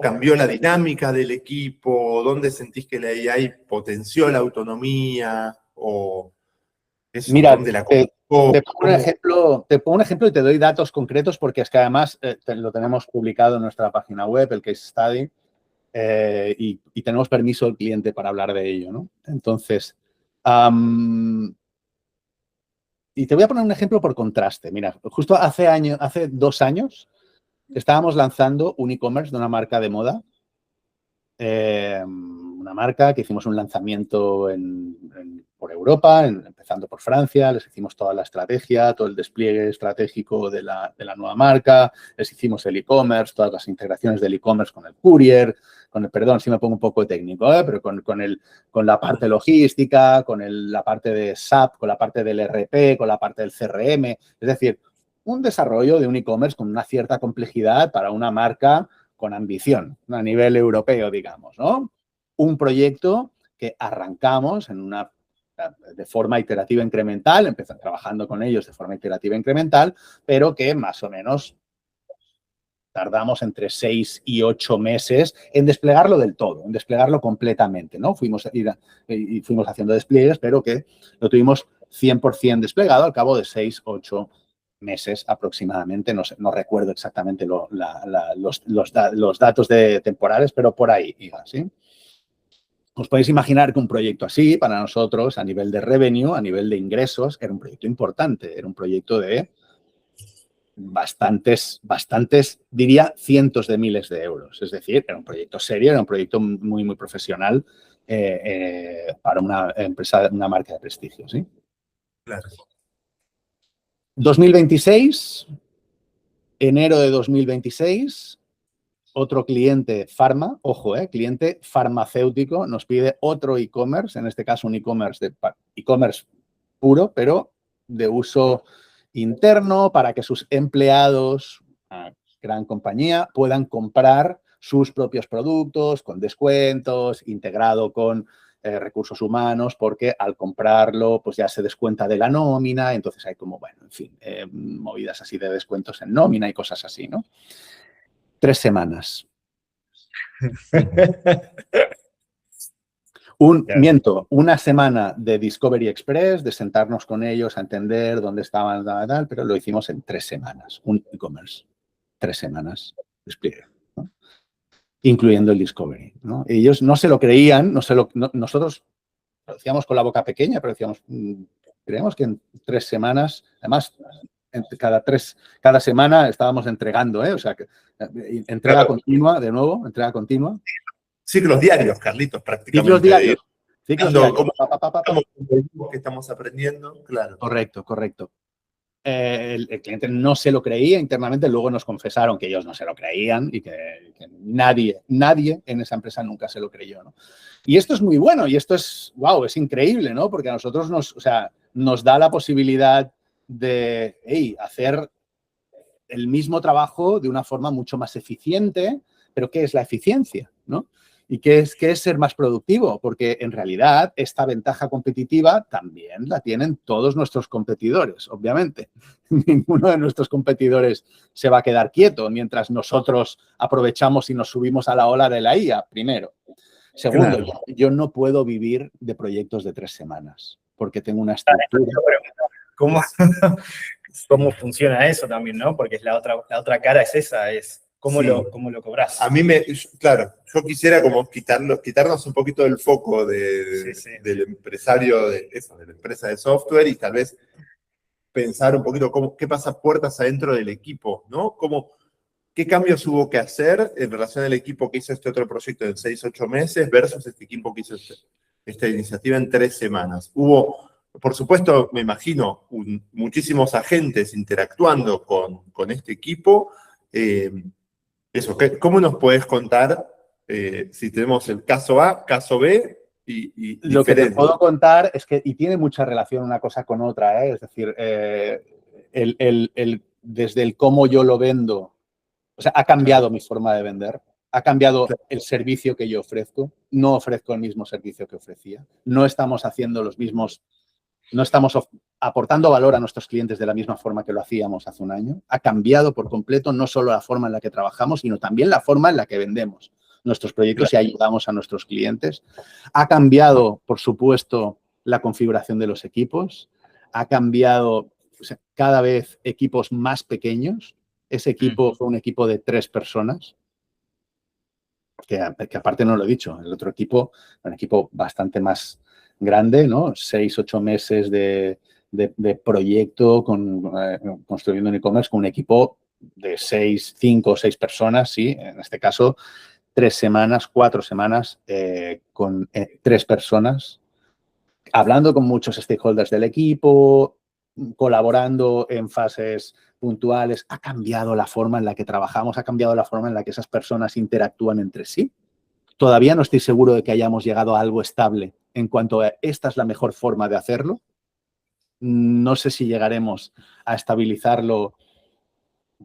cambió la dinámica del equipo, dónde sentís que la AI potenció la autonomía, o Mira, dónde la te pongo un ejemplo y te doy datos concretos porque es que además lo tenemos publicado en nuestra página web, el case study, y tenemos permiso del cliente para hablar de ello, ¿no? Entonces, y te voy a poner un ejemplo por contraste. Mira, justo hace 2 años estábamos lanzando un e-commerce de una marca de moda, una marca que hicimos un lanzamiento por Europa, empezando por Francia, les hicimos toda la estrategia, todo el despliegue estratégico de la nueva marca, les hicimos el e-commerce, todas las integraciones del e-commerce con el courier, perdón, si me pongo un poco técnico, pero con la parte logística, la parte de SAP, con la parte del ERP, con la parte del CRM, es decir, un desarrollo de un e-commerce con una cierta complejidad para una marca con ambición a nivel europeo, digamos, ¿no? Un proyecto que arrancamos de forma iterativa incremental, empezamos trabajando con ellos de forma iterativa incremental, pero que más o menos tardamos entre 6 y 8 meses en desplegarlo del todo, en desplegarlo completamente, ¿no? Fuimos haciendo despliegues, pero que lo tuvimos 100% desplegado al cabo de 6, 8 meses aproximadamente. No recuerdo exactamente los datos temporales, pero por ahí iba, ¿sí? Os podéis imaginar que un proyecto así, para nosotros, a nivel de revenue, a nivel de ingresos, era un proyecto importante, era un proyecto de bastantes, diría, cientos de miles de euros. Es decir, era un proyecto serio, era un proyecto muy, muy profesional para una empresa, una marca de prestigio, ¿sí? Claro. 2026, enero de 2026, otro cliente farma, ojo, cliente farmacéutico, nos pide otro e-commerce, en este caso un e-commerce puro, pero de uso interno para que sus empleados, gran compañía, puedan comprar sus propios productos con descuentos, integrado con recursos humanos, porque al comprarlo pues ya se descuenta de la nómina, entonces hay como, bueno, en fin, movidas así de descuentos en nómina y cosas así, ¿no? 3 semanas. Una semana de Discovery Express, de sentarnos con ellos a entender dónde estaban, tal, pero lo hicimos en 3 semanas, un e-commerce, 3 semanas despliegue, ¿no? Incluyendo el Discovery, ¿no? Ellos no se lo creían, nosotros lo decíamos con la boca pequeña, pero decíamos, creemos que en 3 semanas, además, cada semana estábamos entregando, o sea, que entrega continua, de nuevo, entrega continua. Ciclos diarios, Carlitos, prácticamente. Ciclos diarios. ¿Cómo que estamos aprendiendo? Claro. Correcto. El cliente no se lo creía internamente, luego nos confesaron que ellos no se lo creían y que nadie en esa empresa nunca se lo creyó, ¿no? Y esto es muy bueno y esto es, wow, es increíble, ¿no? Porque a nosotros nos da la posibilidad de hacer el mismo trabajo de una forma mucho más eficiente, pero ¿qué es la eficiencia, no? ¿Y qué es ser más productivo? Porque en realidad esta ventaja competitiva también la tienen todos nuestros competidores, obviamente. Ninguno de nuestros competidores se va a quedar quieto mientras nosotros aprovechamos y nos subimos a la ola de la IA, primero. Segundo, claro, yo no puedo vivir de proyectos de 3 semanas porque tengo una estructura. ¿Cómo funciona eso también, no? Porque la otra cara es esa, es cómo lo cobras. A mí claro, yo quisiera como quitarnos un poquito del foco del empresario, de la empresa de software y tal vez pensar un poquito qué pasa puertas adentro del equipo, ¿no? ¿Qué cambios hubo que hacer en relación al equipo que hizo este otro proyecto en 6, 8 meses versus este equipo que hizo esta iniciativa en 3 semanas? Hubo, por supuesto, me imagino, muchísimos agentes interactuando con este equipo. ¿Cómo nos podés contar si tenemos el caso A, caso B y lo que te puedo contar es que, y tiene mucha relación una cosa con otra, es decir, desde el cómo yo lo vendo, o sea, ha cambiado mi forma de vender, ha cambiado el servicio que yo ofrezco, no ofrezco el mismo servicio que ofrecía, no estamos haciendo los mismos, no estamos aportando valor a nuestros clientes de la misma forma que lo hacíamos hace un año. Ha cambiado por completo no solo la forma en la que trabajamos, sino también la forma en la que vendemos nuestros proyectos y ayudamos a nuestros clientes. Ha cambiado, por supuesto, la configuración de los equipos. Ha cambiado cada vez equipos más pequeños. Ese equipo fue un equipo de 3 personas, que aparte no lo he dicho. El otro equipo, un equipo bastante más grande, ¿no? 6, 8 meses de proyecto construyendo un e-commerce con un equipo de 5 o 6 personas, sí. En este caso, 3 semanas, 4 semanas con 3 personas hablando con muchos stakeholders del equipo, colaborando en fases puntuales. Ha cambiado la forma en la que trabajamos, ha cambiado la forma en la que esas personas interactúan entre sí. Todavía no estoy seguro de que hayamos llegado a algo estable en cuanto a esta es la mejor forma de hacerlo. No sé si llegaremos a estabilizarlo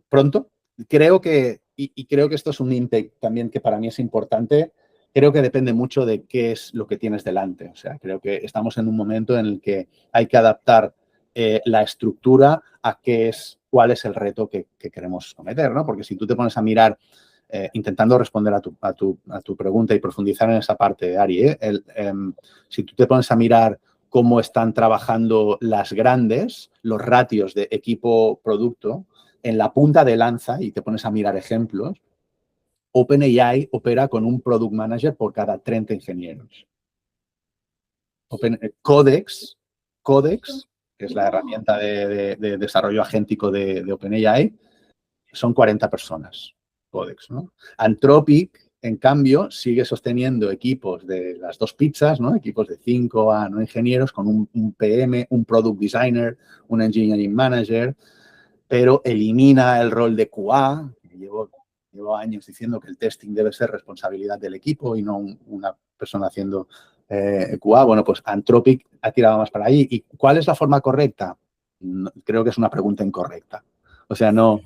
pronto. Creo que, y creo que esto es un intake también que para mí es importante, creo que depende mucho de qué es lo que tienes delante. O sea, creo que estamos en un momento en el que hay que adaptar la estructura a cuál es el reto que queremos someter, ¿no? Porque si tú te pones a mirar, intentando responder a tu pregunta y profundizar en esa parte, Ari, si tú te pones a mirar cómo están trabajando las grandes, los ratios de equipo-producto, en la punta de lanza, y te pones a mirar ejemplos, OpenAI opera con un Product Manager por cada 30 ingenieros. Codex, que es la herramienta de desarrollo agéntico de OpenAI, son 40 personas. Codex, ¿no? Anthropic, en cambio, sigue sosteniendo equipos de las dos pizzas, ¿no? Equipos de 5 a 9 ingenieros con un PM, un Product Designer, un Engineering Manager, pero elimina el rol de QA. Llevo años diciendo que el testing debe ser responsabilidad del equipo y no una persona haciendo QA. Bueno, pues Anthropic ha tirado más para ahí. ¿Y cuál es la forma correcta? No, creo que es una pregunta incorrecta. O sea, no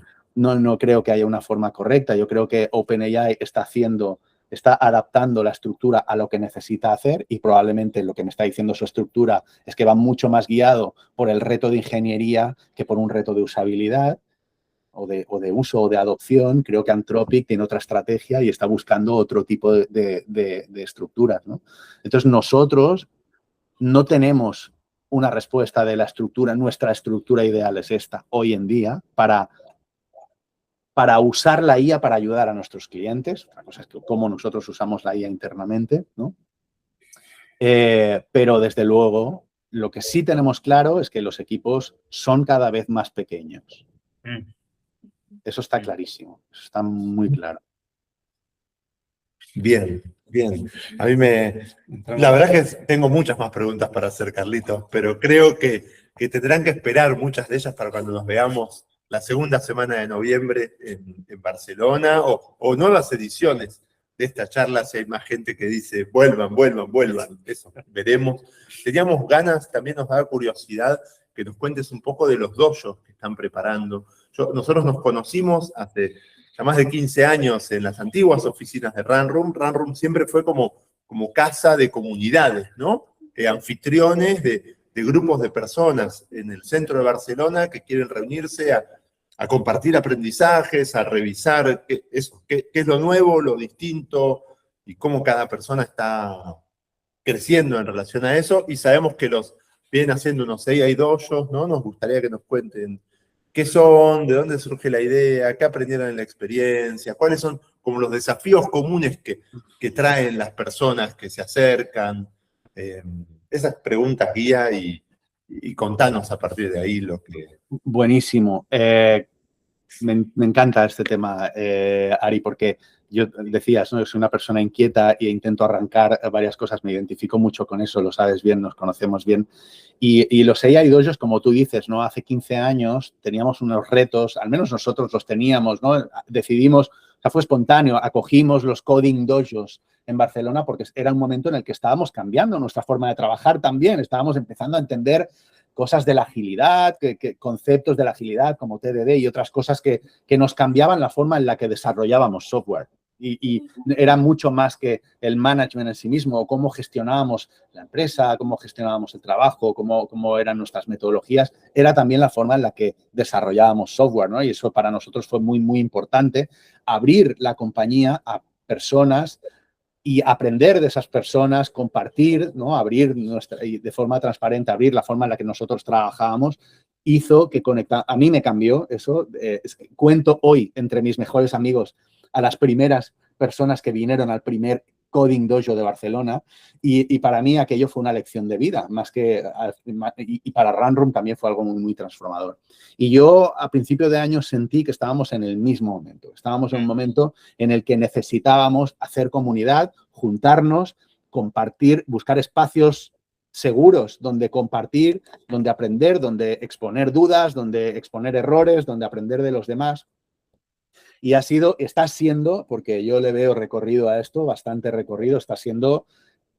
creo que haya una forma correcta. Yo creo que OpenAI está adaptando la estructura a lo que necesita hacer y probablemente lo que me está diciendo su estructura es que va mucho más guiado por el reto de ingeniería que por un reto de usabilidad o de uso o de adopción. Creo que Anthropic tiene otra estrategia y está buscando otro tipo de estructuras, ¿no? Entonces, nosotros no tenemos una respuesta de la estructura. Nuestra estructura ideal es esta hoy en día para usar la IA para ayudar a nuestros clientes. Otra cosa es que cómo nosotros usamos la IA internamente, ¿no? Pero desde luego, lo que sí tenemos claro es que los equipos son cada vez más pequeños. Eso está clarísimo, eso está muy claro. Bien, bien. A mí la verdad es que tengo muchas más preguntas para hacer, Carlitos, pero creo que tendrán que esperar muchas de ellas para cuando nos veamos la segunda semana de noviembre en Barcelona o nuevas ediciones de esta charla, si hay más gente que dice vuelvan. Eso, veremos. Teníamos ganas, también nos da curiosidad que nos cuentes un poco de los dojos que están preparando. Nosotros nos conocimos hace ya más de 15 años en las antiguas oficinas de Runroom. Runroom siempre fue como casa de comunidades, ¿no? Anfitriones de grupos de personas en el centro de Barcelona que quieren reunirse a compartir aprendizajes, a revisar qué es lo nuevo, lo distinto y cómo cada persona está creciendo en relación a eso. Y sabemos que los vienen haciendo unos AI dojos, ¿no? Nos gustaría que nos cuenten qué son, de dónde surge la idea, qué aprendieron en la experiencia, cuáles son como los desafíos comunes que traen las personas que se acercan. Esas preguntas guía y contanos a partir de ahí lo que... Buenísimo. Me encanta este tema, Ari, porque yo decías, ¿no? Soy una persona inquieta e intento arrancar varias cosas. Me identifico mucho con eso, lo sabes bien, nos conocemos bien. Y los AI dojos, como tú dices, ¿no? Hace 15 años teníamos unos retos, al menos nosotros los teníamos, ¿no? Decidimos, o sea, fue espontáneo, acogimos los coding dojos en Barcelona porque era un momento en el que estábamos cambiando nuestra forma de trabajar también. Estábamos empezando a entender cosas de la agilidad, conceptos de la agilidad como TDD y otras cosas que nos cambiaban la forma en la que desarrollábamos software. Y era mucho más que el management en sí mismo, o cómo gestionábamos la empresa, cómo gestionábamos el trabajo, cómo eran nuestras metodologías. Era también la forma en la que desarrollábamos software, ¿no? Y eso para nosotros fue muy, muy importante. Abrir la compañía a personas y aprender de esas personas, compartir, ¿no? Abrir de forma transparente, abrir la forma en la que nosotros trabajábamos, hizo que a mí me cambió eso. Cuento hoy entre mis mejores amigos a las primeras personas que vinieron al primer Coding Dojo de Barcelona y para mí aquello fue una lección de vida, y para Runroom también fue algo muy, muy transformador. Y yo a principio de año sentí que estábamos en el mismo momento. Estábamos en un momento en el que necesitábamos hacer comunidad, juntarnos, compartir, buscar espacios seguros, donde compartir, donde aprender, donde exponer dudas, donde exponer errores, donde aprender de los demás. Y está siendo, porque yo le veo recorrido a esto, bastante recorrido, está siendo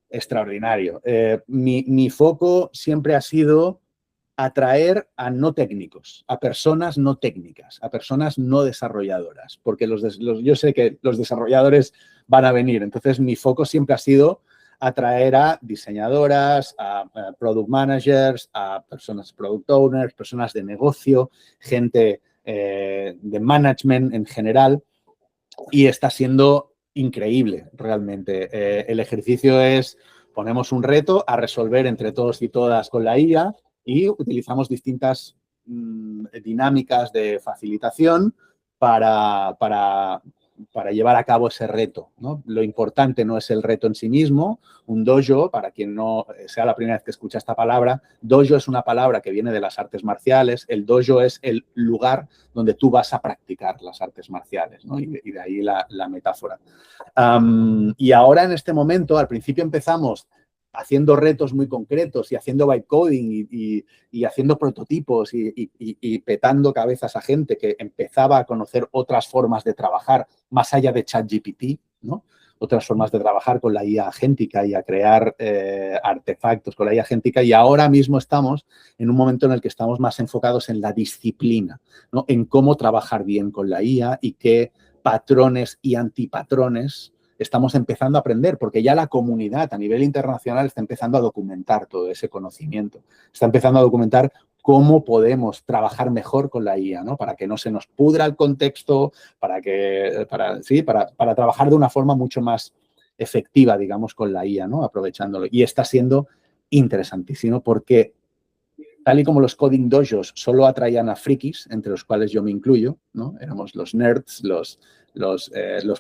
extraordinario. Mi foco siempre ha sido atraer a no técnicos, a personas no técnicas, a personas no desarrolladoras, porque yo sé que los desarrolladores van a venir. Entonces, mi foco siempre ha sido atraer a diseñadoras, a product managers, a personas product owners, personas de negocio, gente de management en general, y está siendo increíble realmente. El ejercicio es, ponemos un reto a resolver entre todos y todas con la IA y utilizamos distintas dinámicas de facilitación para llevar a cabo ese reto, ¿no? Lo importante no es el reto en sí mismo. Un dojo, para quien no sea la primera vez que escucha esta palabra, dojo es una palabra que viene de las artes marciales. El dojo es el lugar donde tú vas a practicar las artes marciales, ¿no? Y de ahí la metáfora. Y ahora, en este momento, al principio empezamos haciendo retos muy concretos y haciendo bytecoding y haciendo prototipos y petando cabezas a gente que empezaba a conocer otras formas de trabajar más allá de ChatGPT, ¿no? Otras formas de trabajar con la IA agéntica y a crear artefactos con la IA agéntica. Y ahora mismo estamos en un momento en el que estamos más enfocados en la disciplina, ¿no? En cómo trabajar bien con la IA y qué patrones y antipatrones estamos empezando a aprender, porque ya la comunidad a nivel internacional está empezando a documentar todo ese conocimiento. Está empezando a documentar cómo podemos trabajar mejor con la IA, ¿no? Para que no se nos pudra el contexto, para trabajar de una forma mucho más efectiva, digamos, con la IA, ¿no? Aprovechándolo. Y está siendo interesantísimo porque, tal y como los coding dojos solo atraían a frikis, entre los cuales yo me incluyo, ¿no? Éramos los nerds, los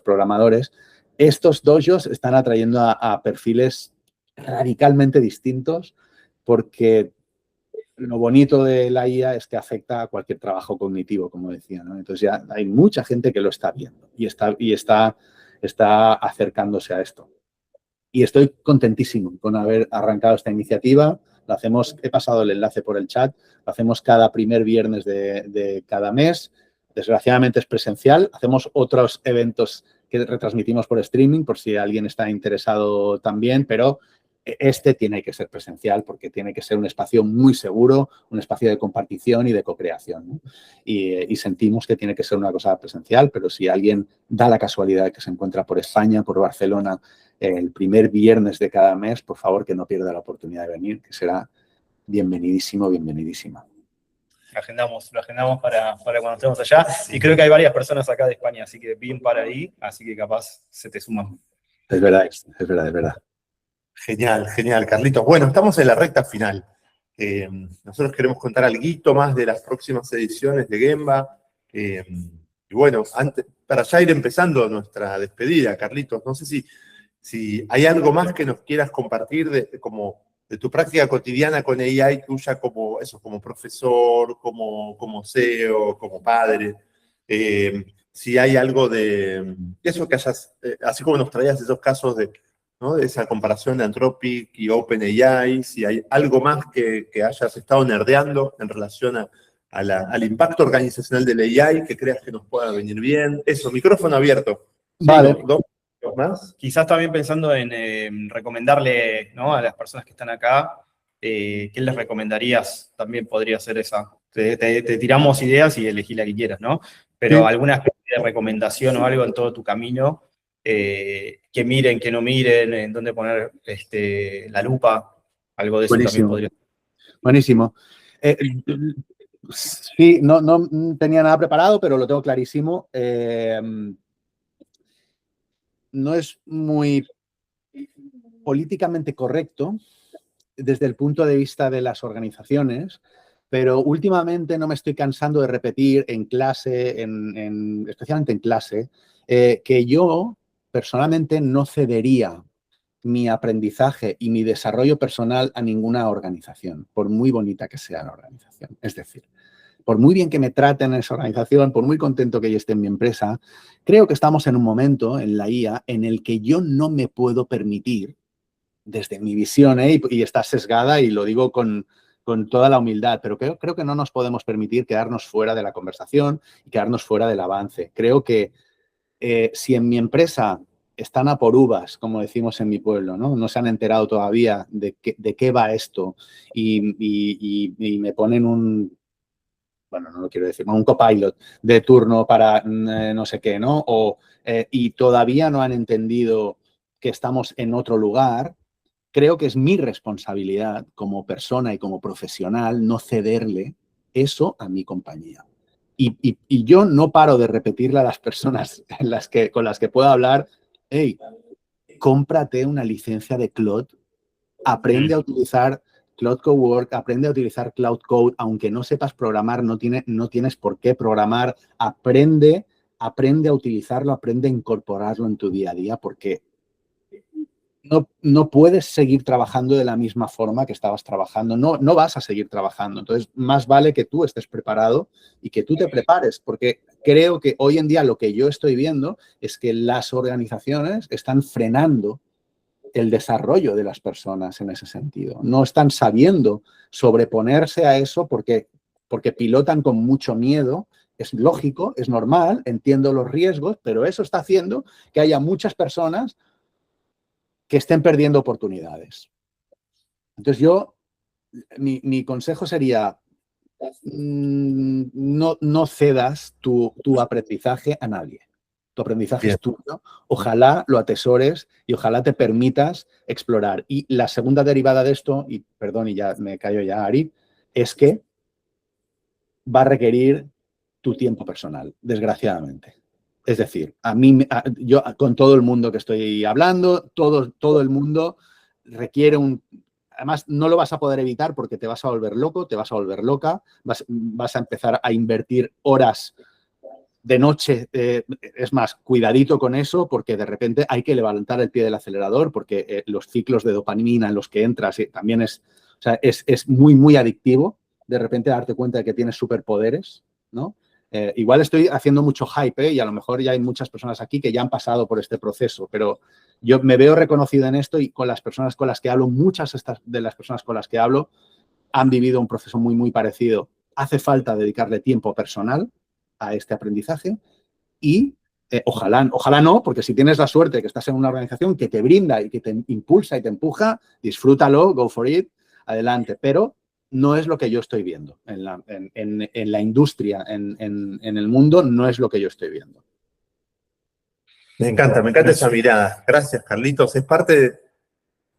programadores. Estos dojos están atrayendo a perfiles radicalmente distintos porque lo bonito de la IA es que afecta a cualquier trabajo cognitivo, como decía, ¿no? Entonces ya hay mucha gente que lo está viendo y está acercándose a esto. Y estoy contentísimo con haber arrancado esta iniciativa. Lo hacemos, he pasado el enlace por el chat, lo hacemos cada primer viernes de cada mes. Desgraciadamente es presencial. Hacemos otros eventos que retransmitimos por streaming, por si alguien está interesado también, pero este tiene que ser presencial porque tiene que ser un espacio muy seguro, un espacio de compartición y de co-creación, ¿no? Y sentimos que tiene que ser una cosa presencial, pero si alguien da la casualidad de que se encuentra por España, por Barcelona, el primer viernes de cada mes, por favor, que no pierda la oportunidad de venir, que será bienvenidísimo, bienvenidísima. Lo agendamos para cuando estemos allá. Y creo que hay varias personas acá de España, así que bien para ahí, así que capaz se te suman. Es verdad, es verdad, es verdad. Genial, genial, Carlitos. Bueno, estamos en la recta final. Nosotros queremos contar algo más de las próximas ediciones de Gemba. Y bueno, para ya ir empezando nuestra despedida, Carlitos, no sé si hay algo más que nos quieras compartir de tu práctica cotidiana con AI tuya como profesor, como CEO, como padre. Si hay algo de eso que hayas, así como nos traías esos casos ¿no? de esa comparación de Anthropic y OpenAI, si hay algo más que hayas estado nerdeando en relación al impacto organizacional del AI que creas que nos pueda venir bien. Eso, micrófono abierto. Vale. ¿Dos más? Quizás también pensando en recomendarle, ¿no? A las personas que están acá, ¿qué les recomendarías? También podría ser esa. Te tiramos ideas y elegí la que quieras, ¿no? Pero Sí. alguna especie de recomendación o algo en todo tu camino, que miren, que no miren, en dónde poner la lupa, algo de eso también podría ser. Buenísimo. Sí, no tenía nada preparado, pero lo tengo clarísimo. No es muy políticamente correcto desde el punto de vista de las organizaciones, pero últimamente no me estoy cansando de repetir en clase, especialmente en clase, que yo personalmente no cedería mi aprendizaje y mi desarrollo personal a ninguna organización, por muy bonita que sea la organización. Es decir, por muy bien que me traten en esa organización, por muy contento que yo esté en mi empresa, creo que estamos en un momento en la IA en el que yo no me puedo permitir desde mi visión, y está sesgada y lo digo con toda la humildad, pero creo que no nos podemos permitir quedarnos fuera de la conversación y quedarnos fuera del avance. Creo que si en mi empresa están a por uvas, como decimos en mi pueblo, no se han enterado todavía de qué va esto y me ponen bueno, no lo quiero decir, un copilot de turno para no sé qué, ¿no? Y todavía no han entendido que estamos en otro lugar. Creo que es mi responsabilidad como persona y como profesional no cederle eso a mi compañía. Y yo no paro de repetirle a las personas con las que puedo hablar, hey, cómprate una licencia de Claude, aprende a utilizar Cloud Cowork, aprende a utilizar Cloud Code, aunque no sepas programar, no tienes por qué programar, aprende a utilizarlo, aprende a incorporarlo en tu día a día, porque no puedes seguir trabajando de la misma forma que estabas trabajando. No vas a seguir trabajando. Entonces, más vale que tú estés preparado y que tú te prepares, porque creo que hoy en día lo que yo estoy viendo es que las organizaciones están frenando el desarrollo de las personas en ese sentido. No están sabiendo sobreponerse a eso porque pilotan con mucho miedo. Es lógico, es normal, entiendo los riesgos, pero eso está haciendo que haya muchas personas que estén perdiendo oportunidades. Entonces mi consejo sería, no cedas tu aprendizaje a nadie. Tu aprendizaje es tuyo. Ojalá lo atesores y ojalá te permitas explorar. Y la segunda derivada de esto, y perdón, y ya me callo ya, Ari, es que va a requerir tu tiempo personal, desgraciadamente. Es decir, yo con todo el mundo que estoy hablando, todo el mundo requiere Además, no lo vas a poder evitar porque te vas a volver loco, te vas a volver loca, vas a empezar a invertir horas de noche. Es más, cuidadito con eso porque de repente hay que levantar el pie del acelerador porque los ciclos de dopamina en los que entras también es muy, muy adictivo. De repente darte cuenta de que tienes superpoderes, ¿no? Igual estoy haciendo mucho hype, y a lo mejor ya hay muchas personas aquí que ya han pasado por este proceso, pero yo me veo reconocido en esto y con las personas con las que hablo, muchas de las personas con las que hablo han vivido un proceso muy, muy parecido. Hace falta dedicarle tiempo personal a este aprendizaje y ojalá no, porque si tienes la suerte de que estás en una organización que te brinda y que te impulsa y te empuja, disfrútalo, go for it, adelante, pero no es lo que yo estoy viendo en la industria, en el mundo, no es lo que yo estoy viendo. Me encanta esa mirada. Gracias, Carlitos. Es parte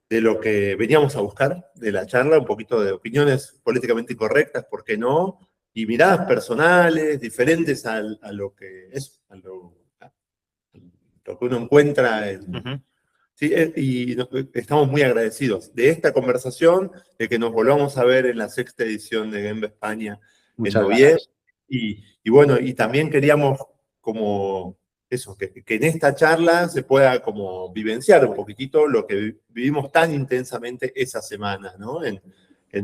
de lo que veníamos a buscar de la charla, un poquito de opiniones políticamente incorrectas, ¿por qué no? Y miradas personales, diferentes a lo que es, a lo que uno encuentra en... Sí, y estamos muy agradecidos de esta conversación, de que nos volvamos a ver en la 6ª edición de Gemba España en noviembre. Y bueno, y también queríamos como eso, que en esta charla se pueda como vivenciar un poquitito lo que vivimos tan intensamente esa semana, ¿no? En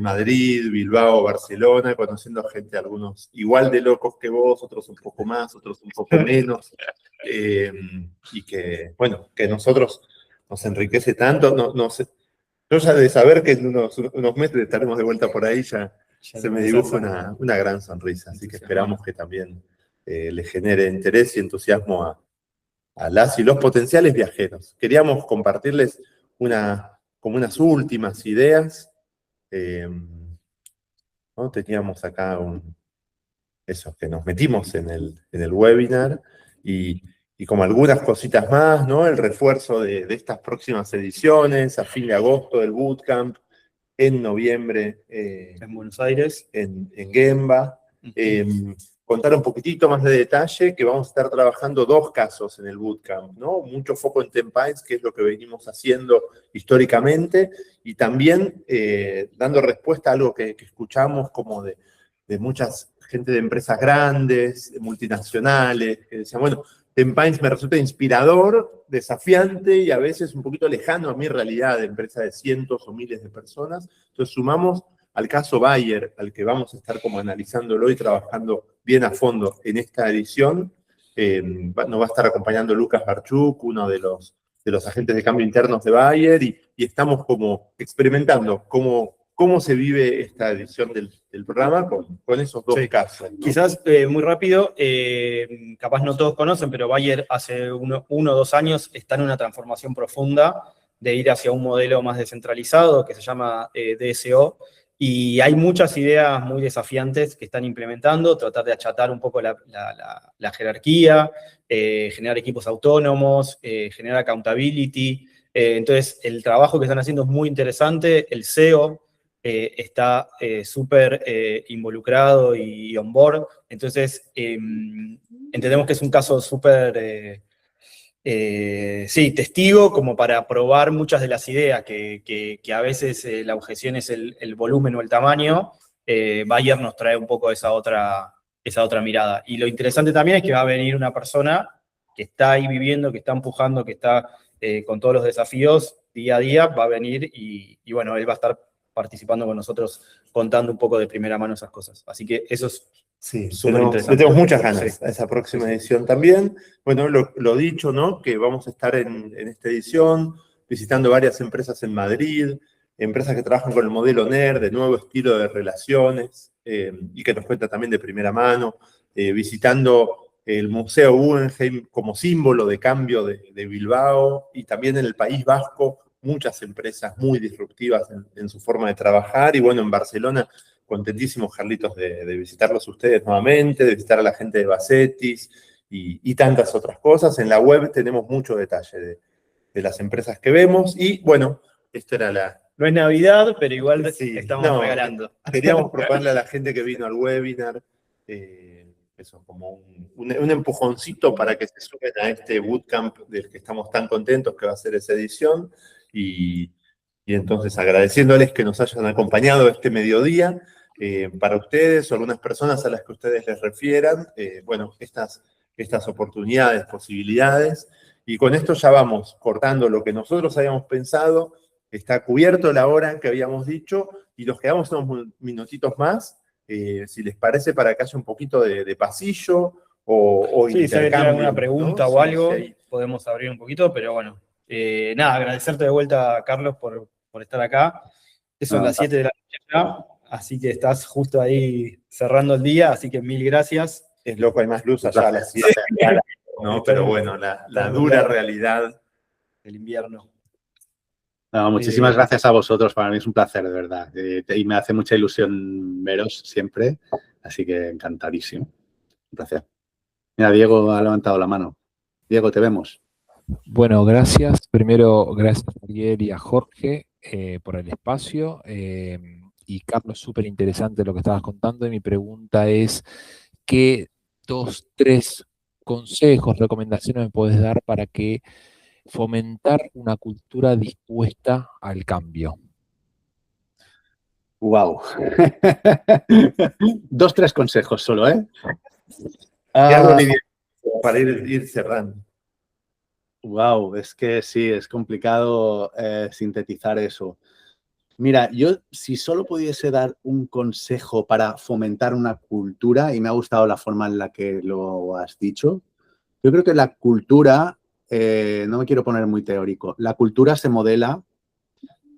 Madrid, Bilbao, Barcelona, conociendo a gente, algunos igual de locos que vos, otros un poco más, otros un poco menos. Y que, bueno, que nosotros nos enriquece tanto. Yo ya de saber que en unos meses estaremos de vuelta por ahí, ya se me dibuja una gran sonrisa. Así que esperamos que también le genere interés y entusiasmo a las y los potenciales viajeros. Queríamos compartirles como unas últimas ideas. ¿No? Teníamos acá eso, que nos metimos en el webinar y como algunas cositas más, ¿no? El refuerzo de estas próximas ediciones, a fin de agosto del bootcamp, en noviembre en Buenos Aires, en Gemba. Contar un poquitito más de detalle que vamos a estar trabajando 2 casos en el bootcamp, ¿no? Mucho foco en Tempines, que es lo que venimos haciendo históricamente, y también dando respuesta a algo que escuchamos como de muchas gente de empresas grandes, de multinacionales, que decían, bueno, Tempines me resulta inspirador, desafiante y a veces un poquito lejano a mi realidad de empresa de cientos o miles de personas. Entonces sumamos al caso Bayer, al que vamos a estar como analizándolo y trabajando bien a fondo en esta edición. Nos va a estar acompañando Lucas Barchuk, uno de los los agentes de cambio internos de Bayer y estamos como experimentando cómo se vive esta edición del programa con esos dos Sí. casos, ¿no? Quizás muy rápido, capaz no todos conocen, pero Bayer hace uno o 2 años está en una transformación profunda de ir hacia un modelo más descentralizado que se llama DSO, y hay muchas ideas muy desafiantes que están implementando, tratar de achatar un poco la jerarquía, generar equipos autónomos, generar accountability. Entonces, el trabajo que están haciendo es muy interesante. El CEO está súper involucrado y on board. Entonces, entendemos que es un caso súper, sí, testigo, como para probar muchas de las ideas que a veces la objeción es el volumen o el tamaño. Bayer nos trae un poco esa otra mirada. Y lo interesante también es que va a venir una persona que está ahí viviendo, que está empujando, que está con todos los desafíos día a día, va a venir y bueno, él va a estar participando con nosotros, contando un poco de primera mano esas cosas. Así que eso es Sí, súper le interesante. tenemos muchas ganas Sí. a esa próxima Sí, sí. edición también. Bueno, lo dicho, ¿no? Que vamos a estar en esta edición visitando varias empresas en Madrid, empresas que trabajan con el modelo NER, de nuevo estilo de relaciones, y que nos cuenta también de primera mano, visitando el Museo Guggenheim como símbolo de cambio de Bilbao, y también en el País Vasco, muchas empresas muy disruptivas en su forma de trabajar, y bueno, en Barcelona, contentísimos, Carlitos, de visitarlos ustedes nuevamente, de visitar a la gente de Basetis y tantas otras cosas. En la web tenemos mucho detalle de las empresas que vemos y bueno, esto era la... No es Navidad, pero igual Sí, estamos no, regalando. queríamos proponerle a la gente que vino al webinar eso, como un empujoncito para que se sumen a este bootcamp del que estamos tan contentos que va a ser esa edición y entonces agradeciéndoles que nos hayan acompañado este mediodía. Para ustedes o algunas personas a las que ustedes les refieran, bueno, estas oportunidades, posibilidades, y con esto ya vamos cortando lo que nosotros habíamos pensado, está cubierto la hora que habíamos dicho, y nos quedamos unos minutitos más, si les parece, para que haya un poquito de pasillo o Sí, si alguien tiene alguna intercambio, pregunta ¿no? o algo, Si hay... podemos abrir un poquito, pero bueno. Nada, agradecerte de vuelta, Carlos, por estar acá. Son No, las 7 de la noche ya, así que estás justo ahí cerrando el día, así que mil gracias. Es loco, hay más luz allá a las 7, ¿no? Pero bueno, la dura realidad. El invierno. no, muchísimas gracias a vosotros. Para mí es un placer, de verdad. Y me hace mucha ilusión veros siempre. Así que encantadísimo. Un placer. Mira, Diego ha levantado la mano. Diego, te vemos. Bueno, gracias. Primero, gracias a Ariel y a Jorge por el espacio. Y Carlos, súper interesante lo que estabas contando. Y mi pregunta es, ¿qué 2, 3 consejos, recomendaciones me puedes dar para que fomentar una cultura dispuesta al cambio? Wow. 2, 3 consejos solo, ¿eh? Para ir cerrando. Wow, es que sí, es complicado sintetizar eso. Mira, yo si solo pudiese dar un consejo para fomentar una cultura, y me ha gustado la forma en la que lo has dicho, yo creo que la cultura, no me quiero poner muy teórico, la cultura se modela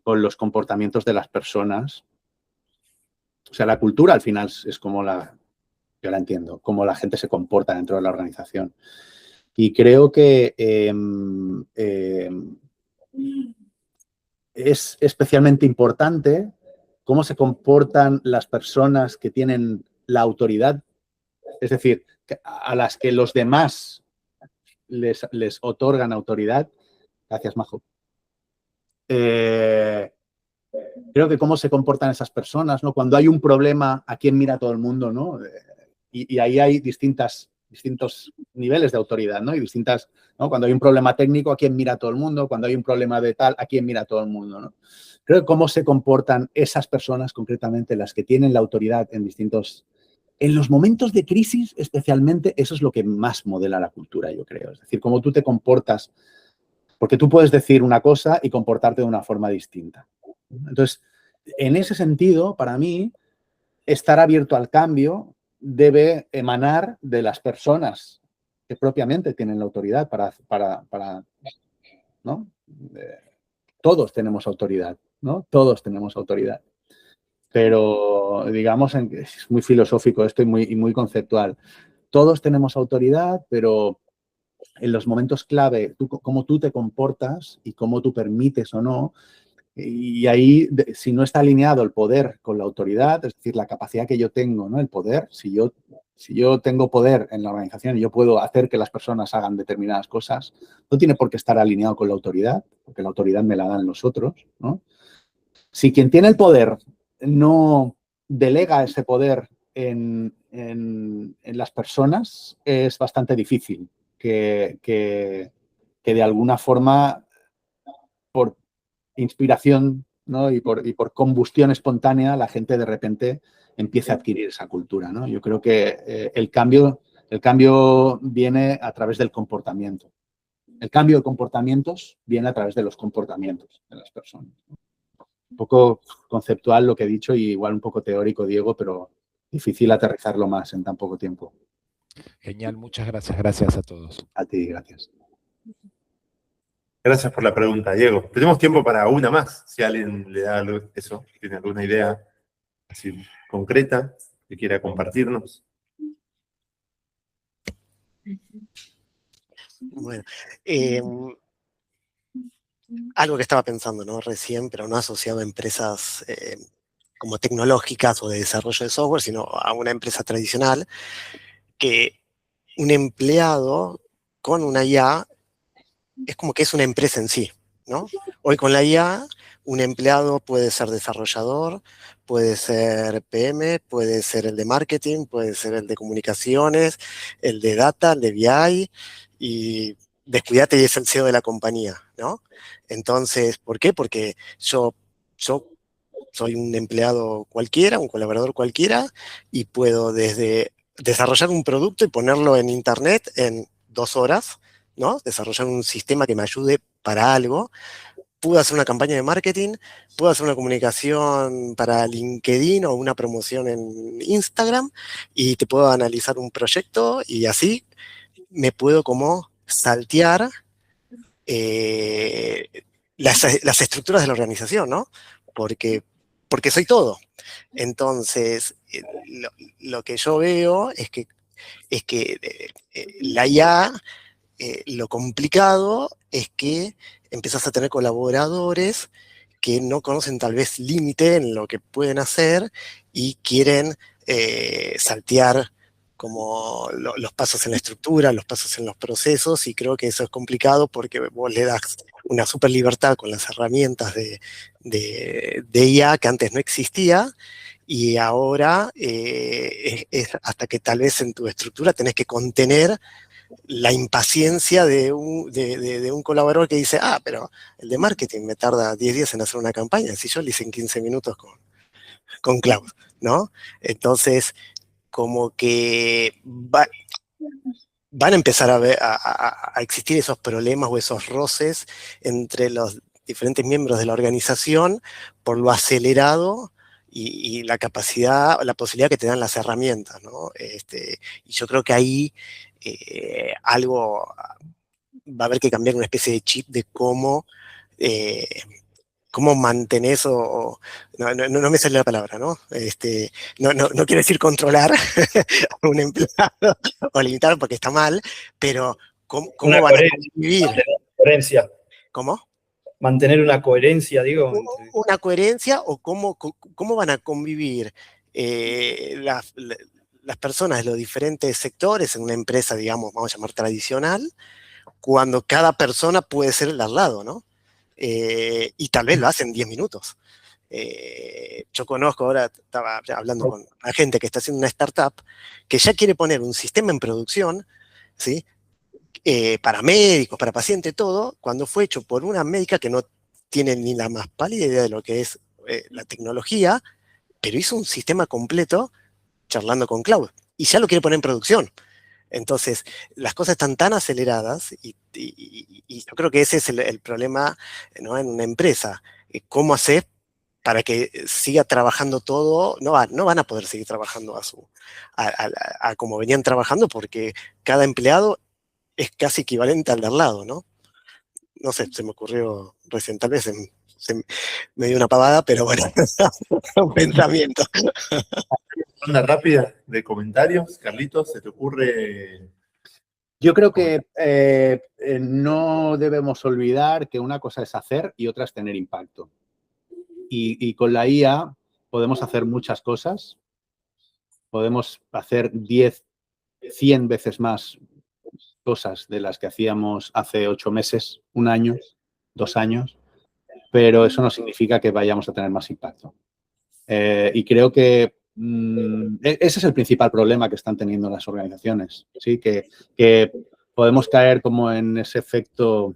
con los comportamientos de las personas. O sea, la cultura al final es como yo la entiendo, cómo la gente se comporta dentro de la organización. Y creo que es especialmente importante cómo se comportan las personas que tienen la autoridad, es decir, a las que los demás les otorgan autoridad. Gracias, Majo. Creo que cómo se comportan esas personas, ¿no? Cuando hay un problema, ¿a quién mira todo el mundo, no? Y ahí hay distintos niveles de autoridad, ¿no? Y distintas, ¿no? Cuando hay un problema técnico, ¿a quién mira todo el mundo? Cuando hay un problema de tal, ¿a quién mira todo el mundo, no? Creo que cómo se comportan esas personas, concretamente las que tienen la autoridad en los momentos de crisis, especialmente, eso es lo que más modela la cultura, yo creo. Es decir, cómo tú te comportas, porque tú puedes decir una cosa y comportarte de una forma distinta. Entonces, en ese sentido, para mí, estar abierto al cambio debe emanar de las personas que propiamente tienen la autoridad para ¿no? Todos tenemos autoridad, ¿no? Todos tenemos autoridad. Pero, digamos, es muy filosófico esto y muy conceptual. Todos tenemos autoridad, pero en los momentos clave, cómo tú te comportas y cómo tú permites o no. Y ahí, si no está alineado el poder con la autoridad, es decir, la capacidad que yo tengo, ¿no? El poder, si yo tengo poder en la organización y yo puedo hacer que las personas hagan determinadas cosas, no tiene por qué estar alineado con la autoridad, porque la autoridad me la dan los otros, ¿no? Si quien tiene el poder no delega ese poder en las personas, es bastante difícil que de alguna forma, por inspiración, ¿no? y por combustión espontánea, la gente de repente empiece a adquirir esa cultura, ¿no? Yo creo que el cambio viene a través del comportamiento. El cambio de comportamientos viene a través de los comportamientos de las personas, ¿no? Un poco conceptual lo que he dicho y igual un poco teórico, Diego, pero difícil aterrizarlo más en tan poco tiempo. Genial, muchas gracias. Gracias a todos. A ti, gracias. Gracias por la pregunta, Diego. Tenemos tiempo para una más, si alguien le da eso, tiene alguna idea así concreta que quiera compartirnos. Bueno, algo que estaba pensando, ¿no? Recién, pero no asociado a empresas como tecnológicas o de desarrollo de software, sino a una empresa tradicional, que un empleado con una IA es como que es una empresa en sí, ¿no? Hoy con la IA, un empleado puede ser desarrollador, puede ser PM, puede ser el de marketing, puede ser el de comunicaciones, el de data, el de BI, y descuídate y es el CEO de la compañía, ¿no? Entonces, ¿por qué? Porque yo soy un empleado cualquiera, un colaborador cualquiera, y puedo desde desarrollar un producto y ponerlo en internet en 2 horas, ¿no? Desarrollar un sistema que me ayude para algo. Puedo hacer una campaña de marketing, puedo hacer una comunicación para LinkedIn o una promoción en Instagram y te puedo analizar un proyecto y así me puedo como saltear las estructuras de la organización, ¿no? Porque soy todo. Entonces, lo que yo veo es que la IA, lo complicado es que empezás a tener colaboradores que no conocen tal vez límite en lo que pueden hacer y quieren saltear como los pasos en la estructura, los pasos en los procesos, y creo que eso es complicado porque vos le das una super libertad con las herramientas de IA que antes no existía, y ahora es hasta que tal vez en tu estructura tenés que contener la impaciencia de un colaborador que dice, pero el de marketing me tarda 10 días en hacer una campaña, si yo lo hice en 15 minutos con Cloud, ¿no? Entonces, como que van a empezar a existir esos problemas o esos roces entre los diferentes miembros de la organización por lo acelerado y la capacidad, la posibilidad que te dan las herramientas, ¿no? Y yo creo que ahí algo va a haber que cambiar, una especie de chip de cómo mantenés no me sale la palabra, ¿no? No quiero decir controlar a un empleado o limitar porque está mal, pero cómo van a convivir. Coherencia. ¿Cómo? Mantener una coherencia, digo. Una coherencia, o cómo van a convivir las personas de los diferentes sectores en una empresa, digamos, vamos a llamar tradicional, cuando cada persona puede ser el al lado, ¿no? Y tal vez lo hacen 10 minutos. Yo conozco, ahora estaba hablando con una gente que está haciendo una startup que ya quiere poner un sistema en producción, ¿sí? Para médicos, para pacientes, todo, cuando fue hecho por una médica que no tiene ni la más pálida idea de lo que es la tecnología, pero hizo un sistema completo charlando con Cloud y ya lo quiere poner en producción. Entonces, las cosas están tan aceleradas y yo creo que ese es el problema, ¿no? En una empresa. ¿Cómo hacer para que siga trabajando todo? No van a poder seguir trabajando a como venían trabajando, porque cada empleado es casi equivalente al de al lado, ¿no? no sé, se me ocurrió recién, tal vez me dio una pavada, pero bueno, un pensamiento. Ronda rápida de comentarios. Carlitos, ¿se te ocurre? Yo creo que no debemos olvidar que una cosa es hacer y otra es tener impacto. Y con la IA podemos hacer muchas cosas. Podemos hacer 10, 100 veces más cosas de las que hacíamos hace 8 meses, 1 año, 2 años, pero eso no significa que vayamos a tener más impacto. Y creo que ese es el principal problema que están teniendo las organizaciones, ¿sí? Que podemos caer como en ese efecto,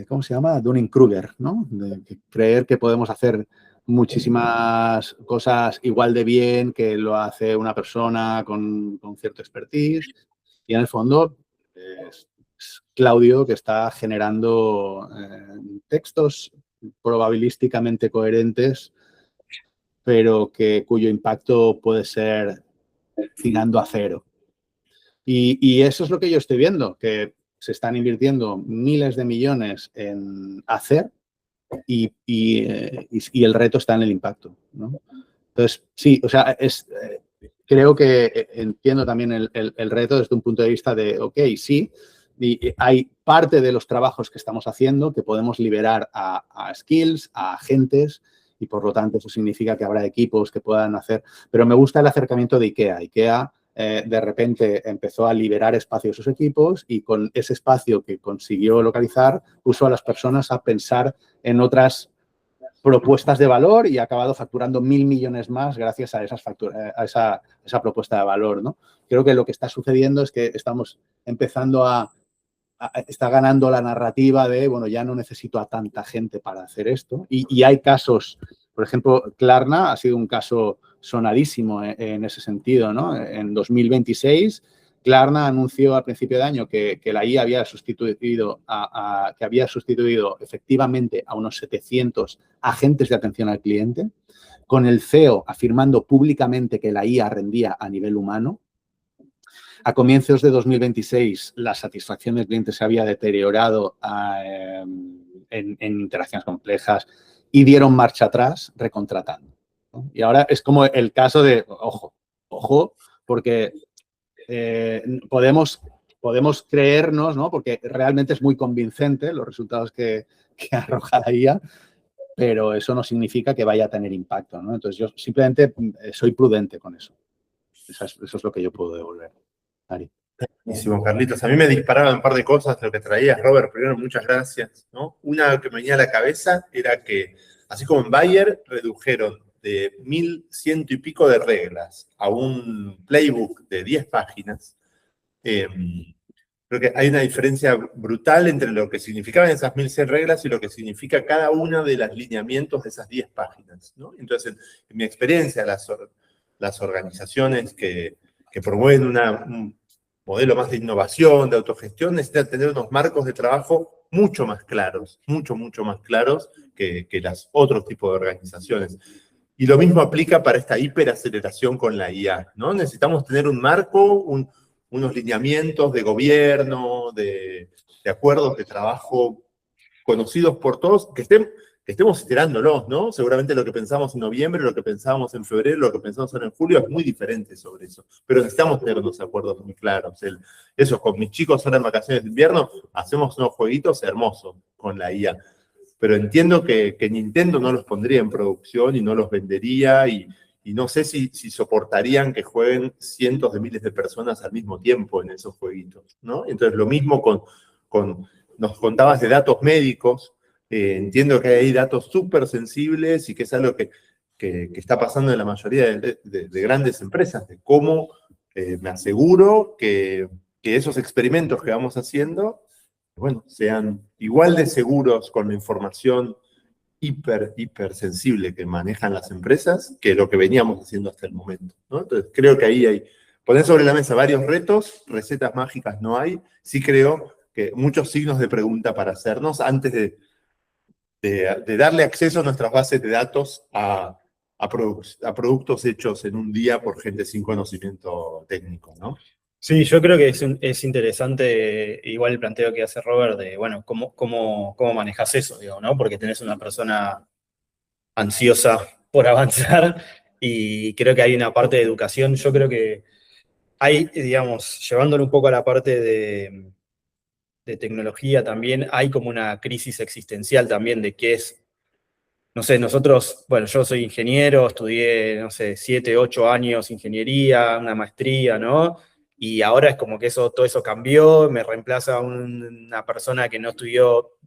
¿cómo se llama? Dunning-Kruger, ¿no? De creer que podemos hacer muchísimas cosas igual de bien que lo hace una persona con cierto expertise. Y en el fondo es Claudio que está generando textos probabilísticamente coherentes, pero cuyo impacto puede ser tirando a cero. Y eso es lo que yo estoy viendo, que se están invirtiendo miles de millones en hacer y el reto está en el impacto, ¿no? Entonces, sí, o sea, creo que entiendo también el reto desde un punto de vista de, ok, sí, y hay parte de los trabajos que estamos haciendo que podemos liberar a skills, a agentes, y por lo tanto eso significa que habrá equipos que puedan hacer. Pero me gusta el acercamiento de IKEA. IKEA de repente empezó a liberar espacio a sus equipos y con ese espacio que consiguió localizar puso a las personas a pensar en otras propuestas de valor y ha acabado facturando 1.000 millones más gracias a esa propuesta de valor, ¿no? Creo que lo que está sucediendo es que estamos empezando está ganando la narrativa de, bueno, ya no necesito a tanta gente para hacer esto. Y hay casos, por ejemplo, Klarna ha sido un caso sonadísimo en ese sentido, ¿no? En 2026, Klarna anunció al principio de año que la IA había sustituido efectivamente a unos 700 agentes de atención al cliente, con el CEO afirmando públicamente que la IA rendía a nivel humano. A comienzos de 2026, la satisfacción del cliente se había deteriorado en interacciones complejas y dieron marcha atrás recontratando, ¿no? Y ahora es como el caso de, ojo, porque podemos creernos, ¿no? Porque realmente es muy convincente los resultados que arroja la IA, pero eso no significa que vaya a tener impacto, ¿no? Entonces, yo simplemente soy prudente con eso. Eso es lo que yo puedo devolver. Ari. Buenísimo, Carlitos. A mí me disparaban un par de cosas de lo que traías, Robert. Primero, muchas gracias, ¿no? Una que me venía a la cabeza era que, así como en Bayer redujeron de 1.100 y pico de reglas a un playbook de 10 páginas, creo que hay una diferencia brutal entre lo que significaban esas 1.100 reglas y lo que significa cada una de los lineamientos de esas 10 páginas, ¿no? Entonces, en mi experiencia, las organizaciones que promueven un modelo más de innovación, de autogestión, necesitan tener unos marcos de trabajo mucho más claros, mucho más claros que los otros tipos de organizaciones. Y lo mismo aplica para esta hiperaceleración con la IA, ¿no? Necesitamos tener un marco, unos lineamientos de gobierno, de acuerdos de trabajo conocidos por todos, que estemos iterándolos, ¿no? Seguramente lo que pensamos en noviembre, lo que pensábamos en febrero, lo que pensamos ahora en julio es muy diferente sobre eso. Pero necesitamos tener unos acuerdos muy claros. Eso, con mis chicos ahora en vacaciones de invierno, hacemos unos jueguitos hermosos con la IA. Pero entiendo que Nintendo no los pondría en producción y no los vendería y no sé si soportarían que jueguen cientos de miles de personas al mismo tiempo en esos jueguitos, ¿no? Entonces, lo mismo nos contabas de datos médicos. Entiendo que hay datos súper sensibles y que es algo que está pasando en la mayoría de grandes empresas, de cómo me aseguro que esos experimentos que vamos haciendo, bueno, sean igual de seguros con la información hiper sensible que manejan las empresas que lo que veníamos haciendo hasta el momento, ¿no? Entonces, creo que ahí hay, poner sobre la mesa varios retos, recetas mágicas no hay, sí creo que muchos signos de pregunta para hacernos antes de darle acceso a nuestras bases de datos a productos hechos en un día por gente sin conocimiento técnico, ¿no? Sí, yo creo que es interesante igual el planteo que hace Robert de, bueno, cómo manejas eso, digo, ¿no? Porque tenés una persona ansiosa por avanzar y creo que hay una parte de educación, yo creo que hay, digamos, llevándolo un poco a la parte de tecnología también, hay como una crisis existencial también de qué es, no sé, nosotros, bueno, yo soy ingeniero, estudié, no sé, 7, 8 años ingeniería, una maestría, ¿no? Y ahora es como que todo eso cambió, me reemplaza una persona que no estudió,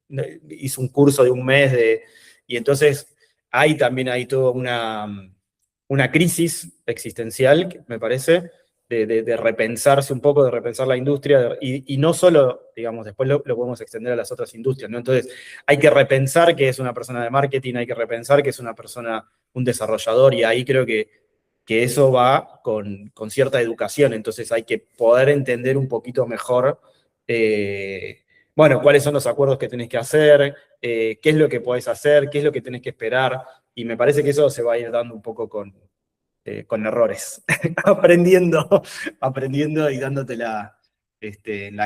hizo un curso de un mes y entonces hay también ahí toda una crisis existencial, me parece, de repensarse un poco, de repensar la industria, y no solo, digamos, después lo podemos extender a las otras industrias, ¿no? Entonces, hay que repensar que es una persona de marketing, hay que repensar que es una persona, un desarrollador, y ahí creo que eso va con cierta educación, entonces hay que poder entender un poquito mejor, bueno, cuáles son los acuerdos que tenés que hacer, qué es lo que podés hacer, qué es lo que tenés que esperar, y me parece que eso se va a ir dando un poco con errores, aprendiendo y dándote la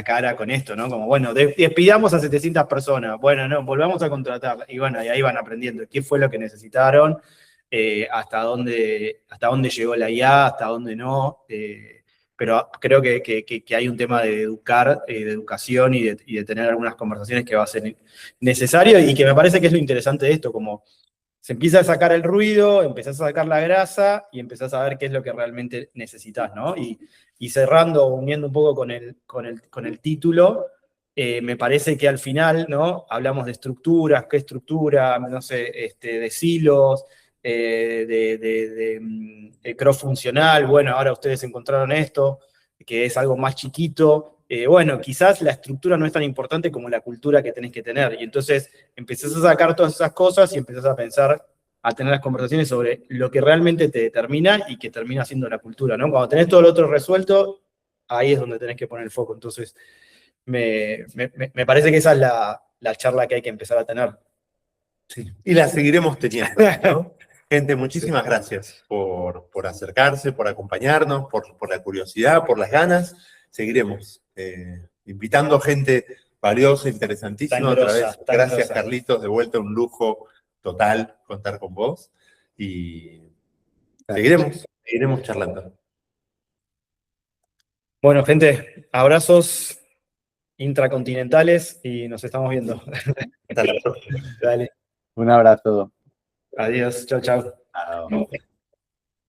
cara con esto, ¿no? Como, bueno, despidamos a 700 personas, bueno, no, volvamos a contratar, y bueno, y ahí van aprendiendo qué fue lo que necesitaron, hasta dónde llegó la IA, hasta dónde no, pero creo que hay un tema de educar, de educación y de tener algunas conversaciones que va a ser necesario y que me parece que es lo interesante de esto, como se empieza a sacar el ruido, empezás a sacar la grasa y empezás a ver qué es lo que realmente necesitas, ¿no? Y cerrando, uniendo un poco con el título, me parece que al final, ¿no? Hablamos de estructuras, qué estructura, no sé, de silos, cross-funcional, bueno, ahora ustedes encontraron esto, que es algo más chiquito. Bueno, quizás la estructura no es tan importante como la cultura que tenés que tener. Y entonces empezás a sacar todas esas cosas y empezás a pensar, a tener las conversaciones sobre lo que realmente te determina y que termina siendo la cultura, ¿no? Cuando tenés todo lo otro resuelto, ahí es donde tenés que poner el foco. Entonces, me parece que esa es la charla que hay que empezar a tener. Sí. Y la seguiremos teniendo, ¿no? Gente, muchísimas gracias por acercarse, por acompañarnos, por la curiosidad, por las ganas. Seguiremos invitando gente valiosa, interesantísima. Otra vez, gracias, Carlitos, de vuelta un lujo total contar con vos. Y seguiremos charlando. Bueno, gente, abrazos intracontinentales y nos estamos viendo. Hasta la próxima. Dale, Un abrazo. adiós, chao, chao. Chao.